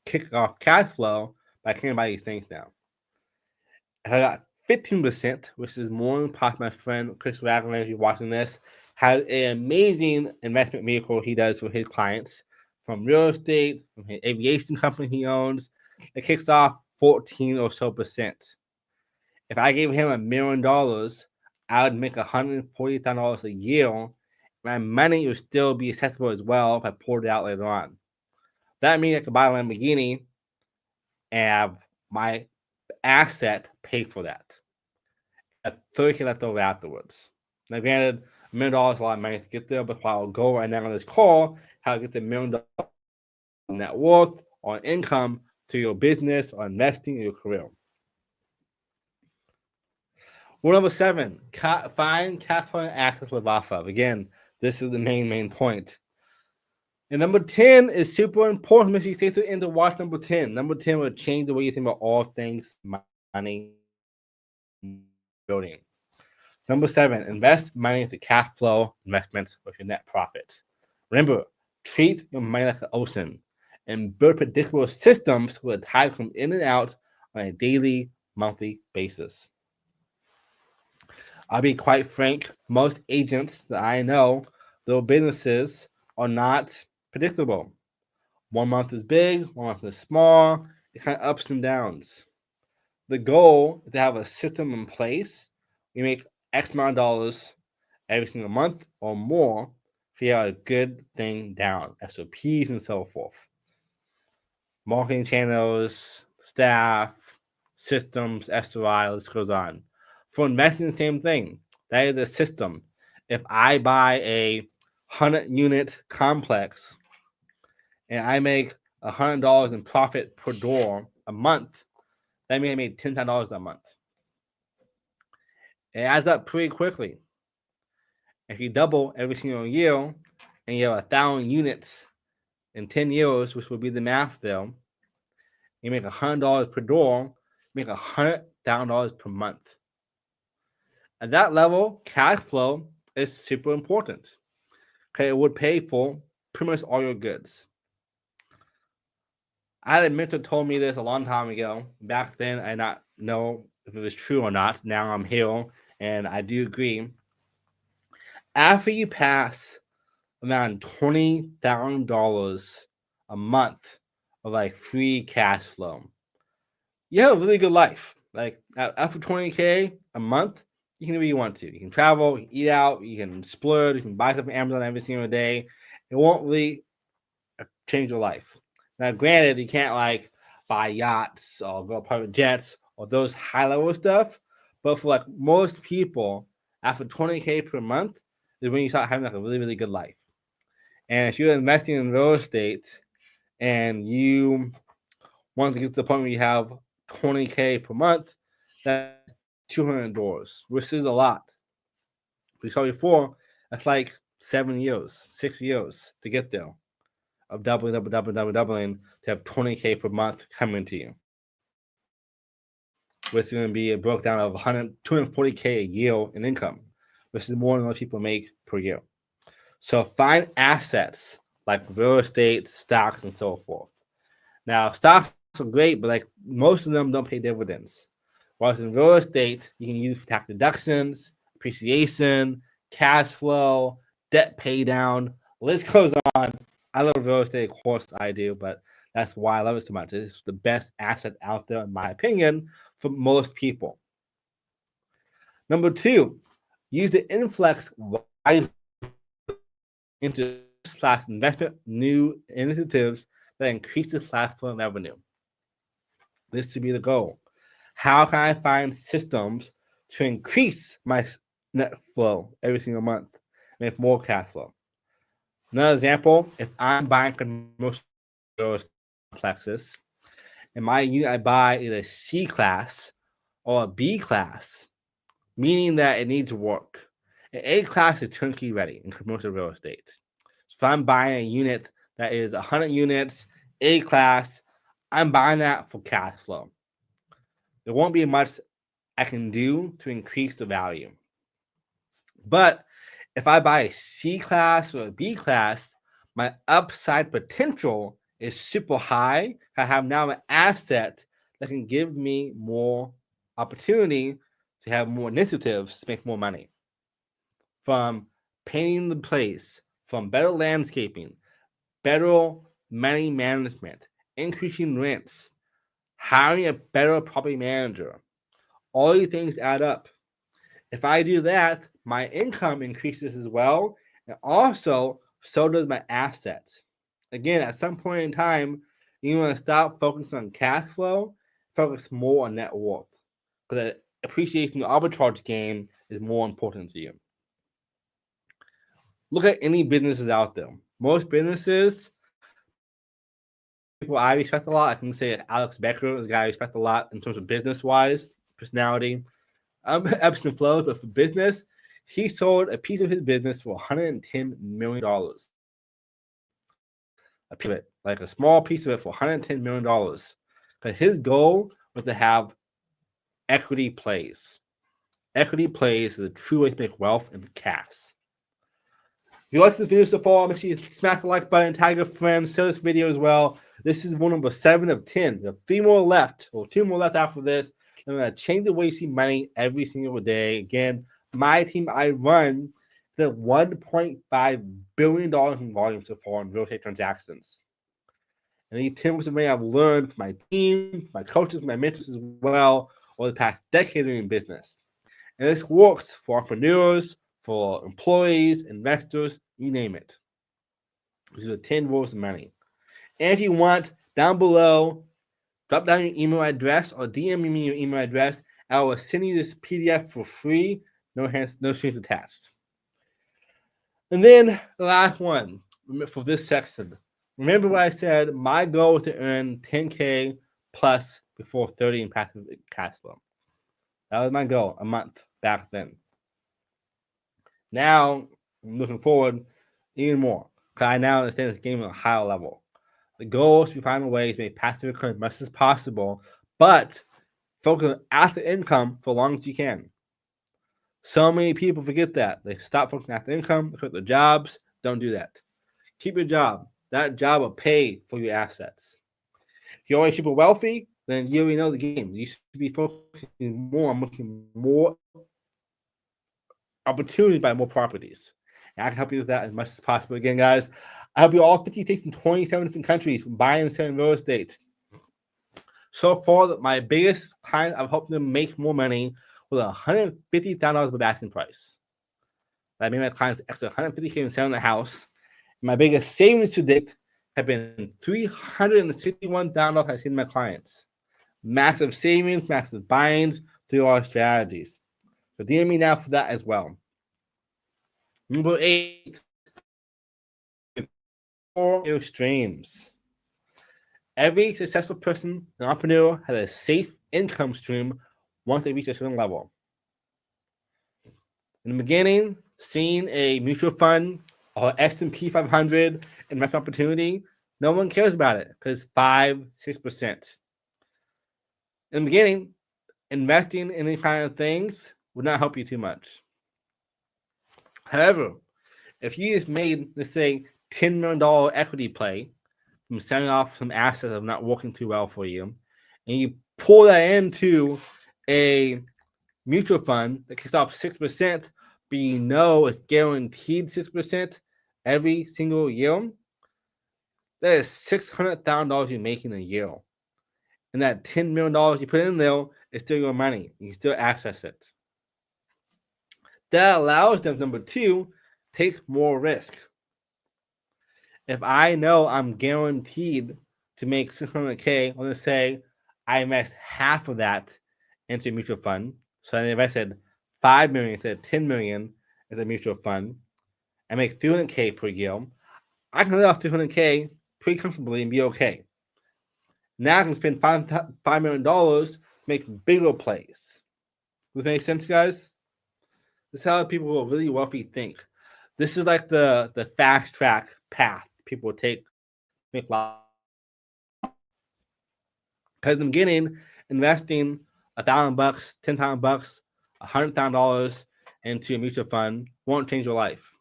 kick off cash flow, but I can't buy these things now. I got 15%, which is more than possible. My friend Chris Ragland, if you're watching this, has an amazing investment vehicle he does for his clients, from real estate, from his aviation company he owns. It kicks off 14 or so percent. If I gave him $1 million, I would make $140,000 a year. My money would still be accessible as well if I poured it out later on. That means I could buy a Lamborghini and have my asset pay for that. At 30K left over afterwards. Now, granted, $1 million is a lot of money to get there, but I'll go right now on this call how to get the $1 million net worth or income to your business or investing in your career. Rule number 7, find cash flow assets to live off of. Again, this is the main point. And number 10 is super important. Make sure you stay to the end to watch number 10. Number 10 will change the way you think about all things money building. Number 7, invest money into cash flow investments with your net profit. Remember, treat your money like an ocean and build predictable systems where the tide comes in and out on a daily, monthly basis. I'll be quite frank, most agents that I know, their businesses are not predictable. 1 month is big, 1 month is small, it kind of ups and downs. The goal is to have a system in place. You make X amount of dollars every single month or more if you have a good thing down, SOPs and so forth. Marketing channels, staff, systems, SOI, this goes on. For investing, the same thing. That is a system. If I buy a 100-unit complex and I make $100 in profit per door a month, that means I made $10,000 a month. It adds up pretty quickly. If you double every single year and you have 1,000 units in 10 years, which would be the math there, you make $100 per door, you make $100,000 per month. At that level, cash flow is super important. Okay, it would pay for pretty much all your goods. I had a mentor told me this a long time ago. Back then, I did not know if it was true or not. Now I'm here, and I do agree. After you pass around $20,000 a month of like free cash flow, you have a really good life. Like after $20K a month, you can do what you want to. You can travel, you can eat out, you can splurge, you can buy stuff on Amazon every single day. It won't really change your life. Now, granted, you can't like buy yachts or go private jets or those high level stuff, but for like most people, after $20K per month is when you start having like a really good life. And if you're investing in real estate and you want to get to the point where you have $20K per month, that's 200 doors, which is a lot. We saw before, that's like 7 years, 6 years to get there of doubling to have $20K per month coming to you, which is going to be a breakdown of $240K a year in income, which is more than most people make per year. So find assets like real estate, stocks, and so forth. Now, stocks are great, but like most of them don't pay dividends. Whereas in real estate, you can use for tax deductions, appreciation, cash flow, debt pay down. List goes on. I love real estate, of course I do, but that's why I love it so much. It's the best asset out there, in my opinion, for most people. Number 2, use the influx wisely into investment new initiatives that increase the cash flow and revenue. This should be the goal. How can I find systems to increase my net flow every single month, make more cash flow. Another example, if I'm buying commercial complexes and my unit I buy is a C class or a B class, meaning that it needs work. An A class is turnkey ready in commercial real estate. So if I'm buying a unit that is 100 units, A class, I'm buying that for cash flow. There won't be much I can do to increase the value. But if I buy a C class or a B class, my upside potential is super high. I have now an asset that can give me more opportunity to have more initiatives to make more money. From painting the place, from better landscaping, better money management, increasing rents, hiring a better property manager. All these things add up. If I do that, my income increases as well. And also, so does my assets. Again, at some point in time, you want to stop focusing on cash flow, focus more on net worth. Because the appreciation arbitrage game is more important to you. Look at any businesses out there. Most businesses, people I respect a lot, I can say Alex Becker is a guy I respect a lot in terms of business wise, personality, ebbs and flows, but for business, he sold a piece of his business for $110 million. A piece of it, like a small piece of it for $110 million. Because his goal was to have equity plays. Equity plays is a true way to make wealth in cash. If you like this video so far, make sure you smash the like button, tag your friends, share this video as well. This is one number 7 of 10. We have 3 more left, or 2 more left after this. I'm going to change the way you see money every single day. Again, my team I run the $1.5 billion in volume so far in real estate transactions. And these 10% of money I've learned from my team, from my coaches, from my mentors as well, over the past decade in business. And this works for entrepreneurs, for employees, investors, you name it. These are 10 rules of money. And if you want, down below, drop down your email address or DM me your email address. I will send you this PDF for free, no strings attached. And then the last one for this section. Remember what I said, my goal is to earn 10K plus before 30 in passive cash flow. That was my goal a month back then. Now, I'm looking forward even more because I now understand this game at a higher level. The goal is to find a way to make passive income as much as possible, but focus on asset income for as long as you can. So many people forget that. They stop focusing on asset income, they quit their jobs. Don't do that. Keep your job. That job will pay for your assets. If you're already super wealthy, then you already know the game. You should be focusing more on making more opportunities by more properties. And I can help you with that as much as possible. Again, guys, I help you all 50 states in 27 different countries from buying and selling real estate. So far, my biggest client, I've helped them make more money with $150,000 of asking price. I made my clients extra $150K in selling the house. My biggest savings to date have been $361,000 I've seen my clients. Massive savings, massive buyings through our strategies. So DM me now for that as well. Number 8, revenue streams. Every successful person, an entrepreneur, has a safe income stream once they reach a certain level. In the beginning, seeing a mutual fund or S&P 500 investment opportunity, no one cares about it because 5-6%. In the beginning, investing in these kind of things would not help you too much. However, if you just made, let's say, $10 million equity play from selling off some assets that are not working too well for you, and you pull that into a mutual fund that kicks off 6%, but you know it's guaranteed 6% every single year, that is $600,000 you're making a year. And that $10 million you put in there is still your money. You can still access it. That allows them, number 2, take more risk. If I know I'm guaranteed to make $600K, I'm going to say I invest half of that into a mutual fund. So I invested $5 million instead of $10 million as a mutual fund and make $300K per year, I can live off $300K pretty comfortably and be okay. Now I can spend $5 million to make bigger plays. Does that make sense, guys? This is how people who are really wealthy think. This is like the fast track path people take to make life. Because in the beginning, investing $1,000, $10,000, $100,000 into a mutual fund won't change your life.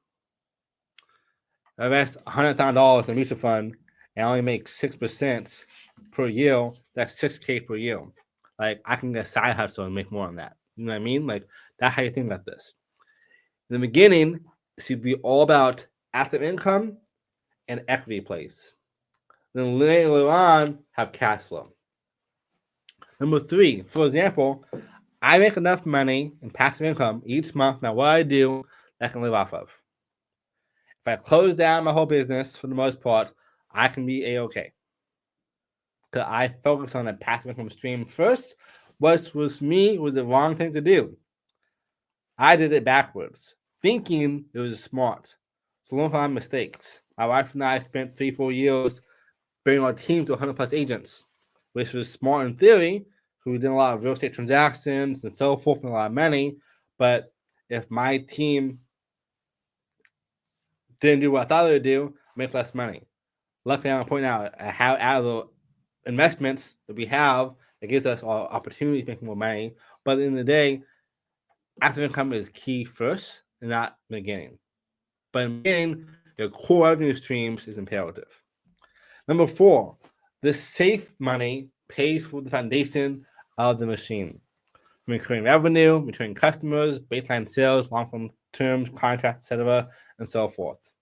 Invest $100,000 in a mutual fund and only make 6% per year. That's $6K per year. Like, I can get a side hustle and make more on that. You know what I mean? Like, that's how you think about this. In the beginning, it should be all about active income and equity plays. Then later on, have cash flow. Number 3, for example, I make enough money in passive income each month. Now, what I do, I can live off of. If I close down my whole business, for the most part, I can be A-okay. Because I focus on the passive income stream first, which was the wrong thing to do. I did it backwards, thinking it was smart. So learn from my mistakes. My wife and I spent 3-4 years bringing our team to 100+ agents, which was smart in theory, because we did a lot of real estate transactions and so forth, and a lot of money. But if my team didn't do what I thought they would do, make less money. Luckily, I'm pointing out how out of the investments that we have, it gives us opportunities to make more money. But at the end of the day, active income is key first and not the beginning. But in the beginning, your core revenue streams is imperative. Number 4, the safe money pays for the foundation of the machine. Recurring revenue, returning customers, baseline sales, long-term terms, contracts, etc., and so forth.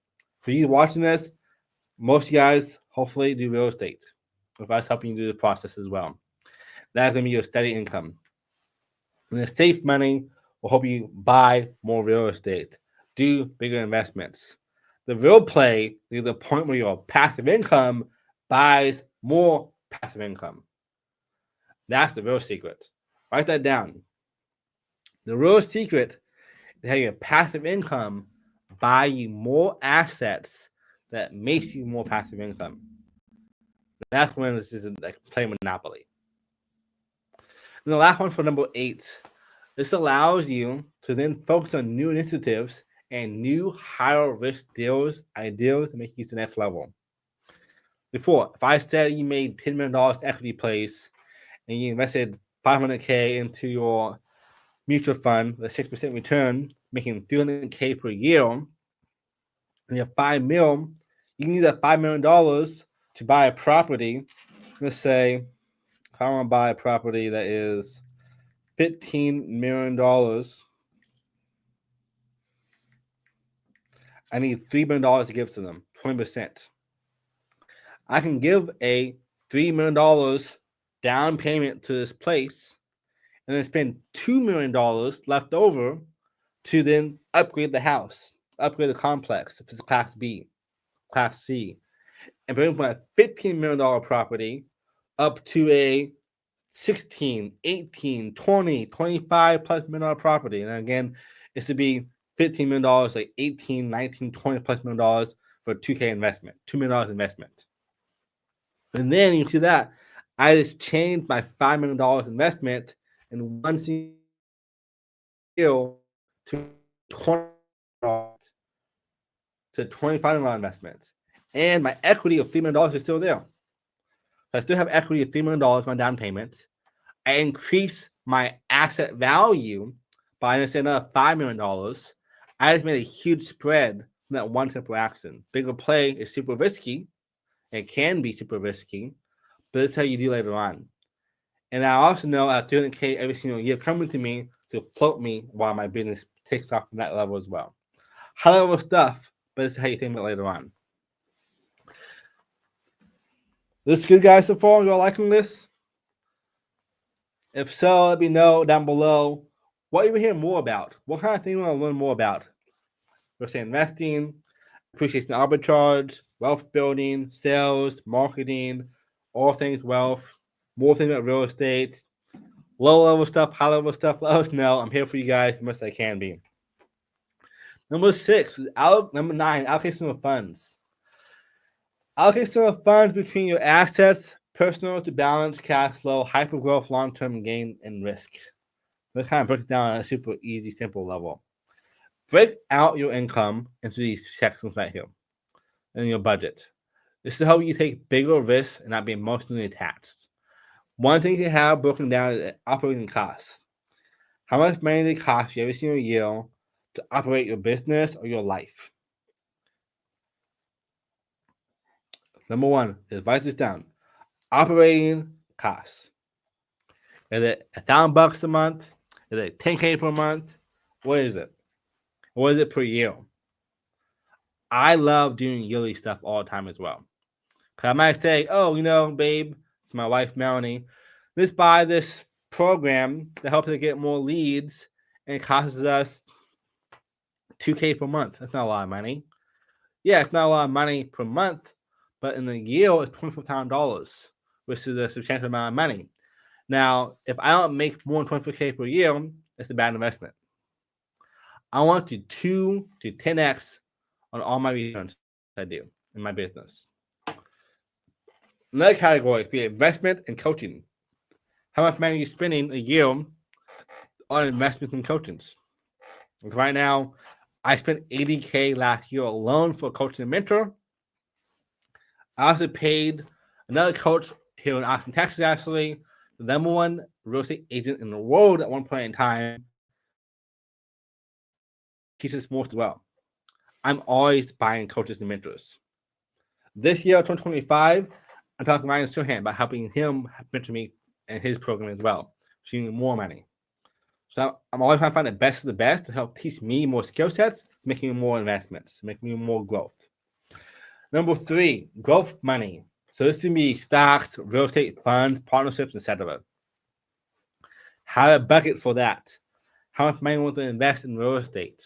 For you watching this, most of you guys hopefully do real estate. If I was helping you do the process as well, that's going to be your steady income. And the safe money will help you buy more real estate, do bigger investments. The real play is the point where your passive income buys more passive income. That's the real secret. Write that down. The real secret is how your passive income buy you more assets that makes you more passive income. That's when this is like playing Monopoly. And the last one for number 8. This allows you to then focus on new initiatives and new higher risk deals, ideas to make you to the next level. Before, if I said you made $10 million equity plays and you invested $500K into your mutual fund with a 6% return, making $300K per year, and you have $5 million, you can use that $5 million to buy a property. Let's say I want to buy a property that is $15 million. I need $3 million to give to them, 20%. I can give a $3 million down payment to this place and then spend $2 million left over to then upgrade the house, upgrade the complex if it's Class B, Class C, and bring from a $15 million property up to a 16, 18, 20, 25 plus million property. And again, it's to be $15 million, like 18, 19, 20 plus million dollars for a 2K investment, $2 million investment. And then you see that I just changed my $5 million investment in one single deal to $20 to $25 million investment. And my equity of $3 million is still there. So I still have equity of $3 million on my down payment. I increase my asset value by another $5 million. I just made a huge spread from that one simple action. Bigger play is super risky. It can be super risky, but that's how you do later on. And I also know I have $300K every single year coming to me to float me while my business takes off from that level as well. High level stuff, but this is how you think about it later on. This good, guys, so far? You all liking this? If so, let me know down below what you want to hear more about. What kind of thing you want to learn more about? Real estate investing, appreciation arbitrage, wealth building, sales, marketing, all things wealth, more things about real estate, low level stuff, high level stuff, let us know. I'm here for you guys as much as I can be. Number 6 is number 9, allocation of funds. Allocation of funds between your assets, personal to balance, cash flow, hyper growth, long term gain, and risk. Let's kind of break it down on a super easy, simple level. Break out your income into these sections right here and your budget. This is how you take bigger risks and not be emotionally attached. One thing to have broken down is operating costs. How much money does it cost you every single year to operate your business or your life? Number 1 is write this down. Operating costs. Is it $1,000 a month? Is it $10K per month? What is it? What is it per year? I love doing yearly stuff all the time as well. Cause I might say, oh, babe, it's my wife Melanie. Let's buy this program to help us get more leads, and it costs us $2K per month. That's not a lot of money. Yeah, it's not a lot of money per month, but in the year it's $24,000, which is a substantial amount of money. Now, if I don't make more than $24K per year, it's a bad investment. I want to 2 to 10x on all my returns I do in my business. Another category could be investment and coaching. How much money are you spending a year on investments and coachings? Like right now, I spent $80K last year alone for coaching and mentor. I also paid another coach here in Austin, Texas, actually, the number 1 real estate agent in the world at one point in time, teaches more as well. I'm always buying coaches and mentors. This year, 2025, I'm talking to Ryan Serhant about helping him mentor me in his program as well, seeing more money. So I'm always trying to find the best of the best to help teach me more skill sets, making more investments, making me more growth. Number 3, growth money. So this can be stocks, real estate funds, partnerships, etc. Have a bucket for that. How much money you want to invest in real estate?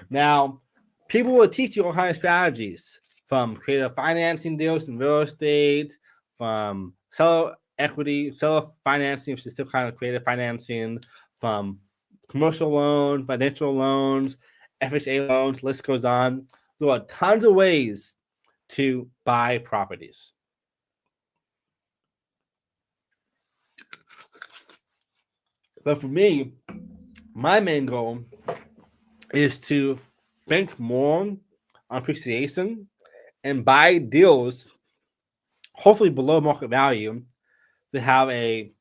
Now, people will teach you all kinds of strategies, from creative financing deals in real estate, from seller equity, seller financing, which is still kind of creative financing, from commercial loans, financial loans, FHA loans, list goes on. There are tons of ways to buy properties. But for me, my main goal is to think more on appreciation and buy deals, hopefully below market value, to have a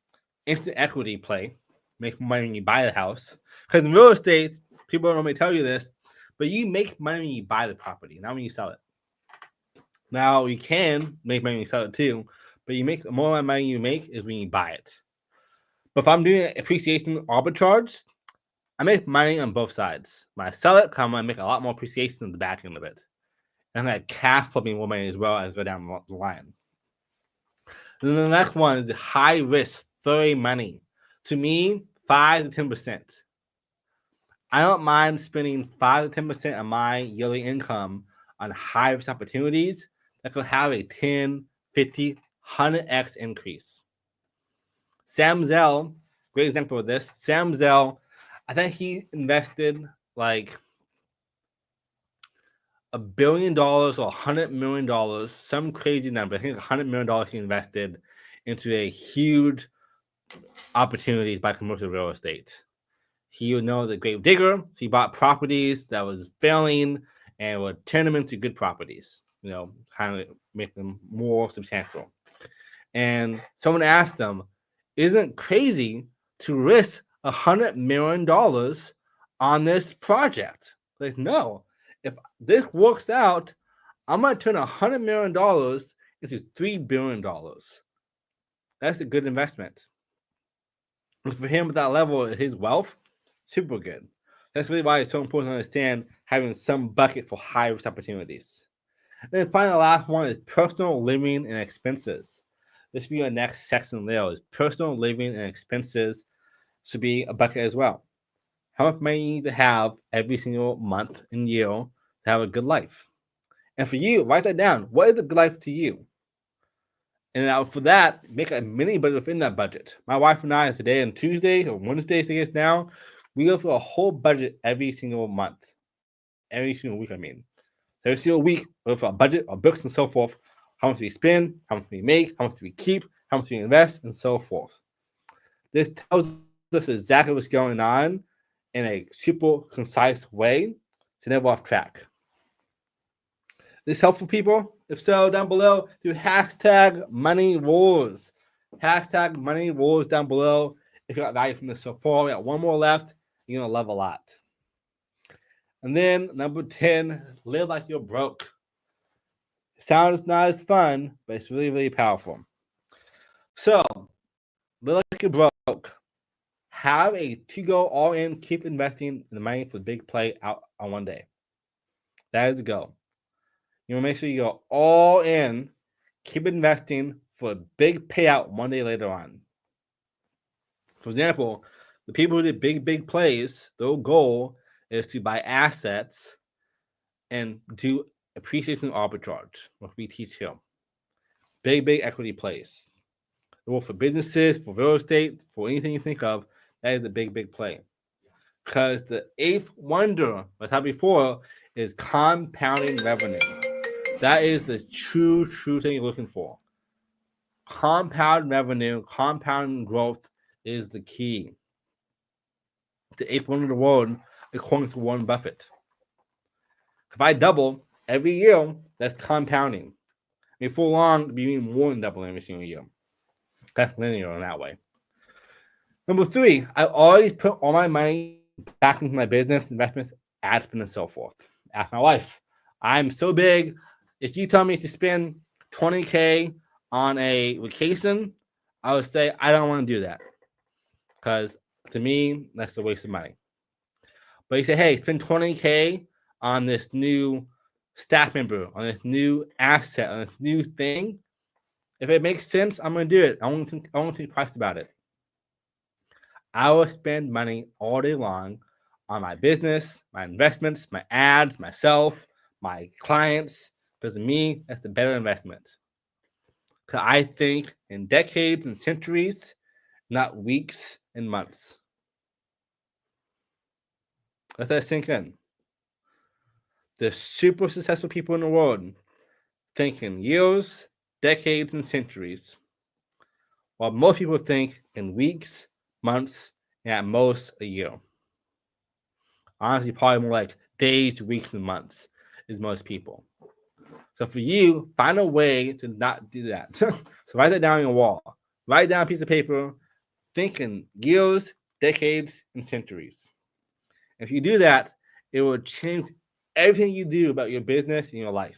instant equity play, make money when you buy the house. Because in real estate, people don't normally tell you this, but you make money when you buy the property, not when you sell it. Now, you can make money when you sell it too, but you make more money you make is when you buy it. But if I'm doing appreciation arbitrage, I make money on both sides. When I sell it, I'm going to make a lot more appreciation in the back end of it. And I'm cash flipping more money as well as go down the line. And then the next one is the high risk 30 money. To me, 5 to 10%. I don't mind spending 5 to 10% of my yearly income on high risk opportunities that could have a 10, 50, 100x increase. Sam Zell, great example of this. Sam Zell, I think he invested like $1 billion or $100 million, some crazy number. I think $100 million he invested into a huge opportunity by commercial real estate. He would know the grave digger. He bought properties that was failing and would turn them into good properties, kind of make them more substantial. And someone asked him, isn't it crazy to risk $100 million on this project? Like, no. If this works out, I'm going to turn $100 million into $3 billion. That's a good investment. And for him, at that level of his wealth, super good. That's really why it's so important to understand having some bucket for high risk opportunities. And then finally, the last one is personal living and expenses. This will be our next section there. Is personal living and expenses should be a bucket as well. How much money you need to have every single month and year to have a good life. And for you, write that down. What is a good life to you? And for that, make a mini budget within that budget. My wife and I, today on Tuesday or Wednesday, I think it's now, we go through a whole budget every single month, every single week. Every single week, we go through our budget, our books, and so forth. How much we spend, how much we make, how much we keep, how much we invest, and so forth. This tells us exactly what's going on in a super concise way to never off track. This helpful, people? If so, down below, do hashtag money wars. Hashtag money wars down below. If you got value from this so far, we got one more left. You're going to love a lot. And then number 10, live like you're broke. Sounds not as fun, but it's really, really powerful. So, live like you're broke. Have a to go all in, keep investing in the money for the big play out on one day. That is the goal. You want to make sure you go all in, keep investing for a big payout one day later on. For example, the people who did big plays, their goal is to buy assets and do appreciation arbitrage, what we teach here. Big equity plays. Well, for businesses, for real estate, for anything you think of, that is the big play. Because the eighth wonder, like I said before, is compounding revenue. That is the true thing you're looking for. Compound revenue, compound growth is the key. The eighth wonder of the world, according to Warren Buffett. If I double every year, that's compounding. I mean, for long, it'd be even more than doubling every single year. That's linear in that way. Number 3, I always put all my money back into my business, investments, ad spend, and so forth. Ask my wife. I'm so big. If you tell me to spend $20K on a vacation, I would say I don't want to do that. Because to me, that's a waste of money. But you say, hey, spend $20K on this new staff member, on this new asset, on this new thing. If it makes sense, I'm going to do it. I won't think twice about it. I will spend money all day long on my business, my investments, my ads, myself, my clients. Because to me, that's the better investment. Because I think in decades and centuries, not weeks and months. Let that sink in. The super successful people in the world think in years, decades, and centuries, while most people think in weeks, months, and at most a year. Honestly, probably more like days, weeks, and months is most people. So for you, find a way to not do that. So write that down on your wall. Write down a piece of paper, think in years, decades, and centuries. If you do that, it will change everything you do about your business and your life.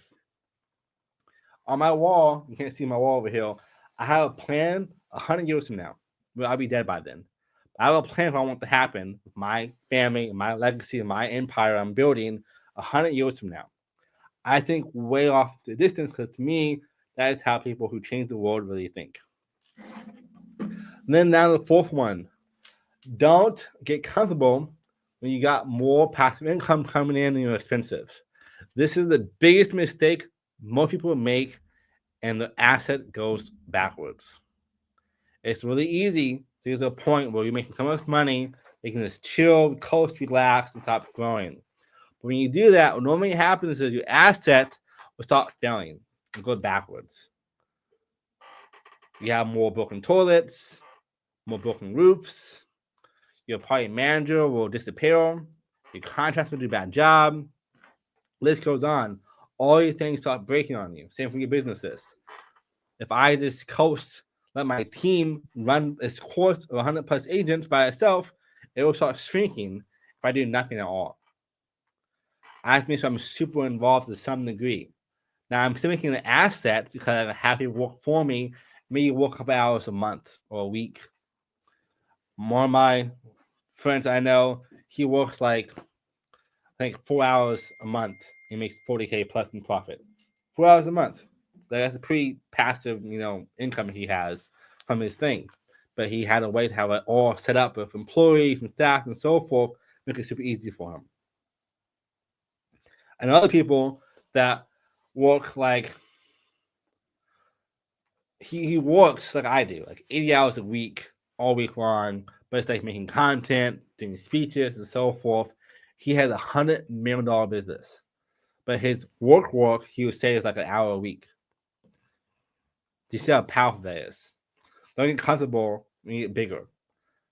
On my wall, you can't see my wall over here, I have a plan 100 years from now. Well, I'll be dead by then. I have a plan for what I want to happen with my family, my legacy, and my empire I'm building 100 years from now. I think way off the distance because to me, that is how people who change the world really think. And then now the fourth one. Don't get comfortable when you got more passive income coming in and you're expensive. This is the biggest mistake most people make, and the asset goes backwards. It's really easy to get to a point where you're making so much money, you can just chill, coast, relax, and stop growing. But when you do that, what normally happens is your asset will start failing and go backwards. You have more broken toilets, more broken roofs, your project manager will disappear, your contractor will do a bad job, list goes on. All these things start breaking on you. Same for your businesses. If I just coast, let my team run its course of 100 plus agents by itself, it will start shrinking if I do nothing at all. I have to make sure I'm super involved to some degree. Now I'm still making the assets because I have happy work for me, maybe work a couple hours a month or a week. One of my friends I know, he works like I think 4 hours a month. He makes 40K plus in profit. 4 hours a month. That's a pretty passive, income he has from his thing. But he had a way to have it all set up with employees and staff and so forth, make it super easy for him. And other people that work like he works like I do, like 80 hours a week, all week long, but it's like making content, doing speeches, and so forth. He has $100 million business, but his work, he would say, is like an hour a week. Do you see how powerful that is? Don't get comfortable when you get bigger.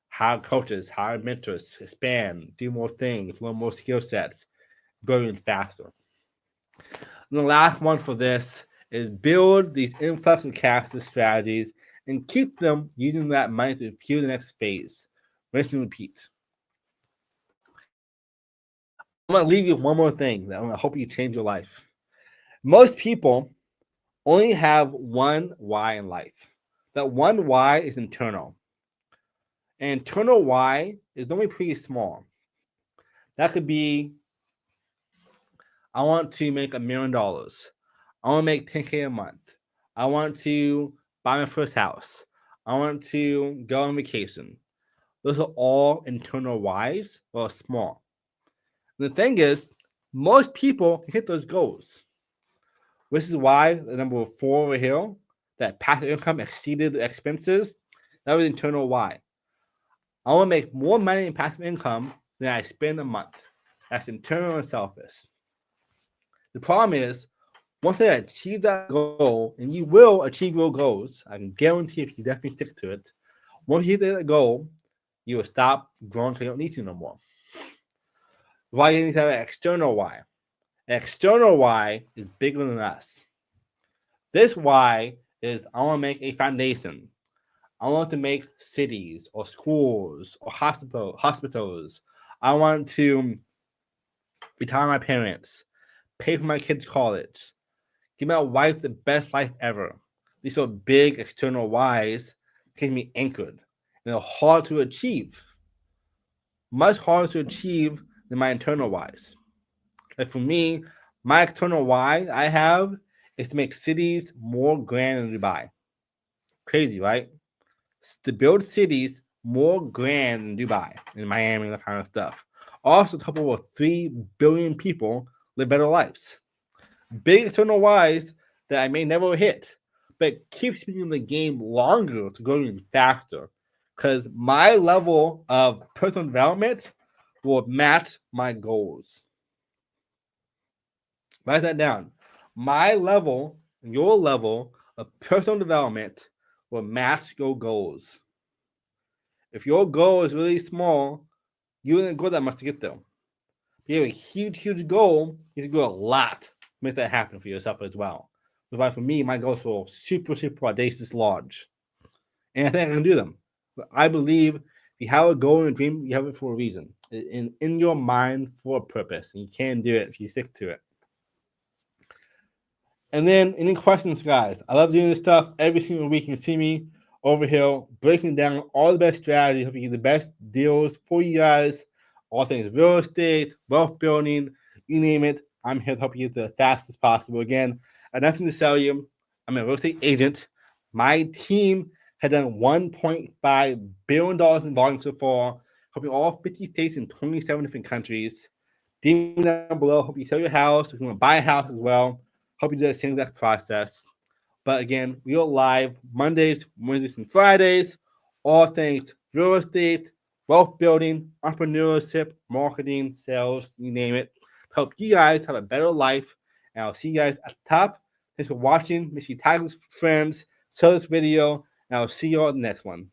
Hire coaches, hire mentors, expand, do more things, learn more skill sets, grow even faster. And the last one for this is build these influx of cash strategies and keep them using that money to fuel the next phase. Rinse and repeat. I'm going to leave you with one more thing that I'm going to help you change your life. Most people only have one why in life. That one why is internal. And internal why is normally pretty small. That could be, I want to make $1 million. I want to make $10K a month. I want to buy my first house. I want to go on vacation. Those are all internal whys, or small. And the thing is, most people can hit those goals, which is why the number 4 over here, that passive income exceeded the expenses, that was internal why. I want to make more money in passive income than I spend a month. That's internal and selfish. The problem is, once they achieve that goal, and you will achieve your goals, I can guarantee if you definitely stick to it, once you hit that goal, you will stop growing until you don't need to no more. Why you need to have an external why. An external why is bigger than us. This why is, I want to make a foundation. I want to make cities or schools or hospitals. I want to retire my parents, pay for my kids' college, give my wife the best life ever. These are big external whys can be anchored, and they're hard to achieve. Much harder to achieve than my internal whys. Like for me, my external why I have is to make cities more grand than Dubai. Crazy, right? To build cities more grand than Dubai and Miami and that kind of stuff. Also, to help over 3 billion people live better lives. Big external whys that I may never hit, but keeps me in the game longer to go even faster. Because my level of personal development will match my goals. Write that down. My level, your level of personal development will match your goals. If your goal is really small, you didn't go that much to get there. If you have a huge goal, you have to go a lot to make that happen for yourself as well. But for me, my goals were super audacious large. And I think I can do them. But I believe if you have a goal and a dream, you have it for a reason. In your mind for a purpose. And you can do it if you stick to it. And then any questions, guys? I love doing this stuff every single week. You can see me over here breaking down all the best strategies, helping you the best deals for you guys. All things real estate, wealth building, you name it. I'm here to help you the fastest possible. Again, I have nothing to sell you. I'm a real estate agent. My team has done $1.5 billion in volume so far, helping all 50 states and 27 different countries. DM me down below. Help you sell your house. If you want to buy a house as well, help you do the same exact process. But again, we are live Mondays, Wednesdays, and Fridays. All things real estate, wealth building, entrepreneurship, marketing, sales, you name it. Help you guys have a better life. And I'll see you guys at the top. Thanks for watching. Make sure you tag your friends, share this video, and I'll see you all in the next one.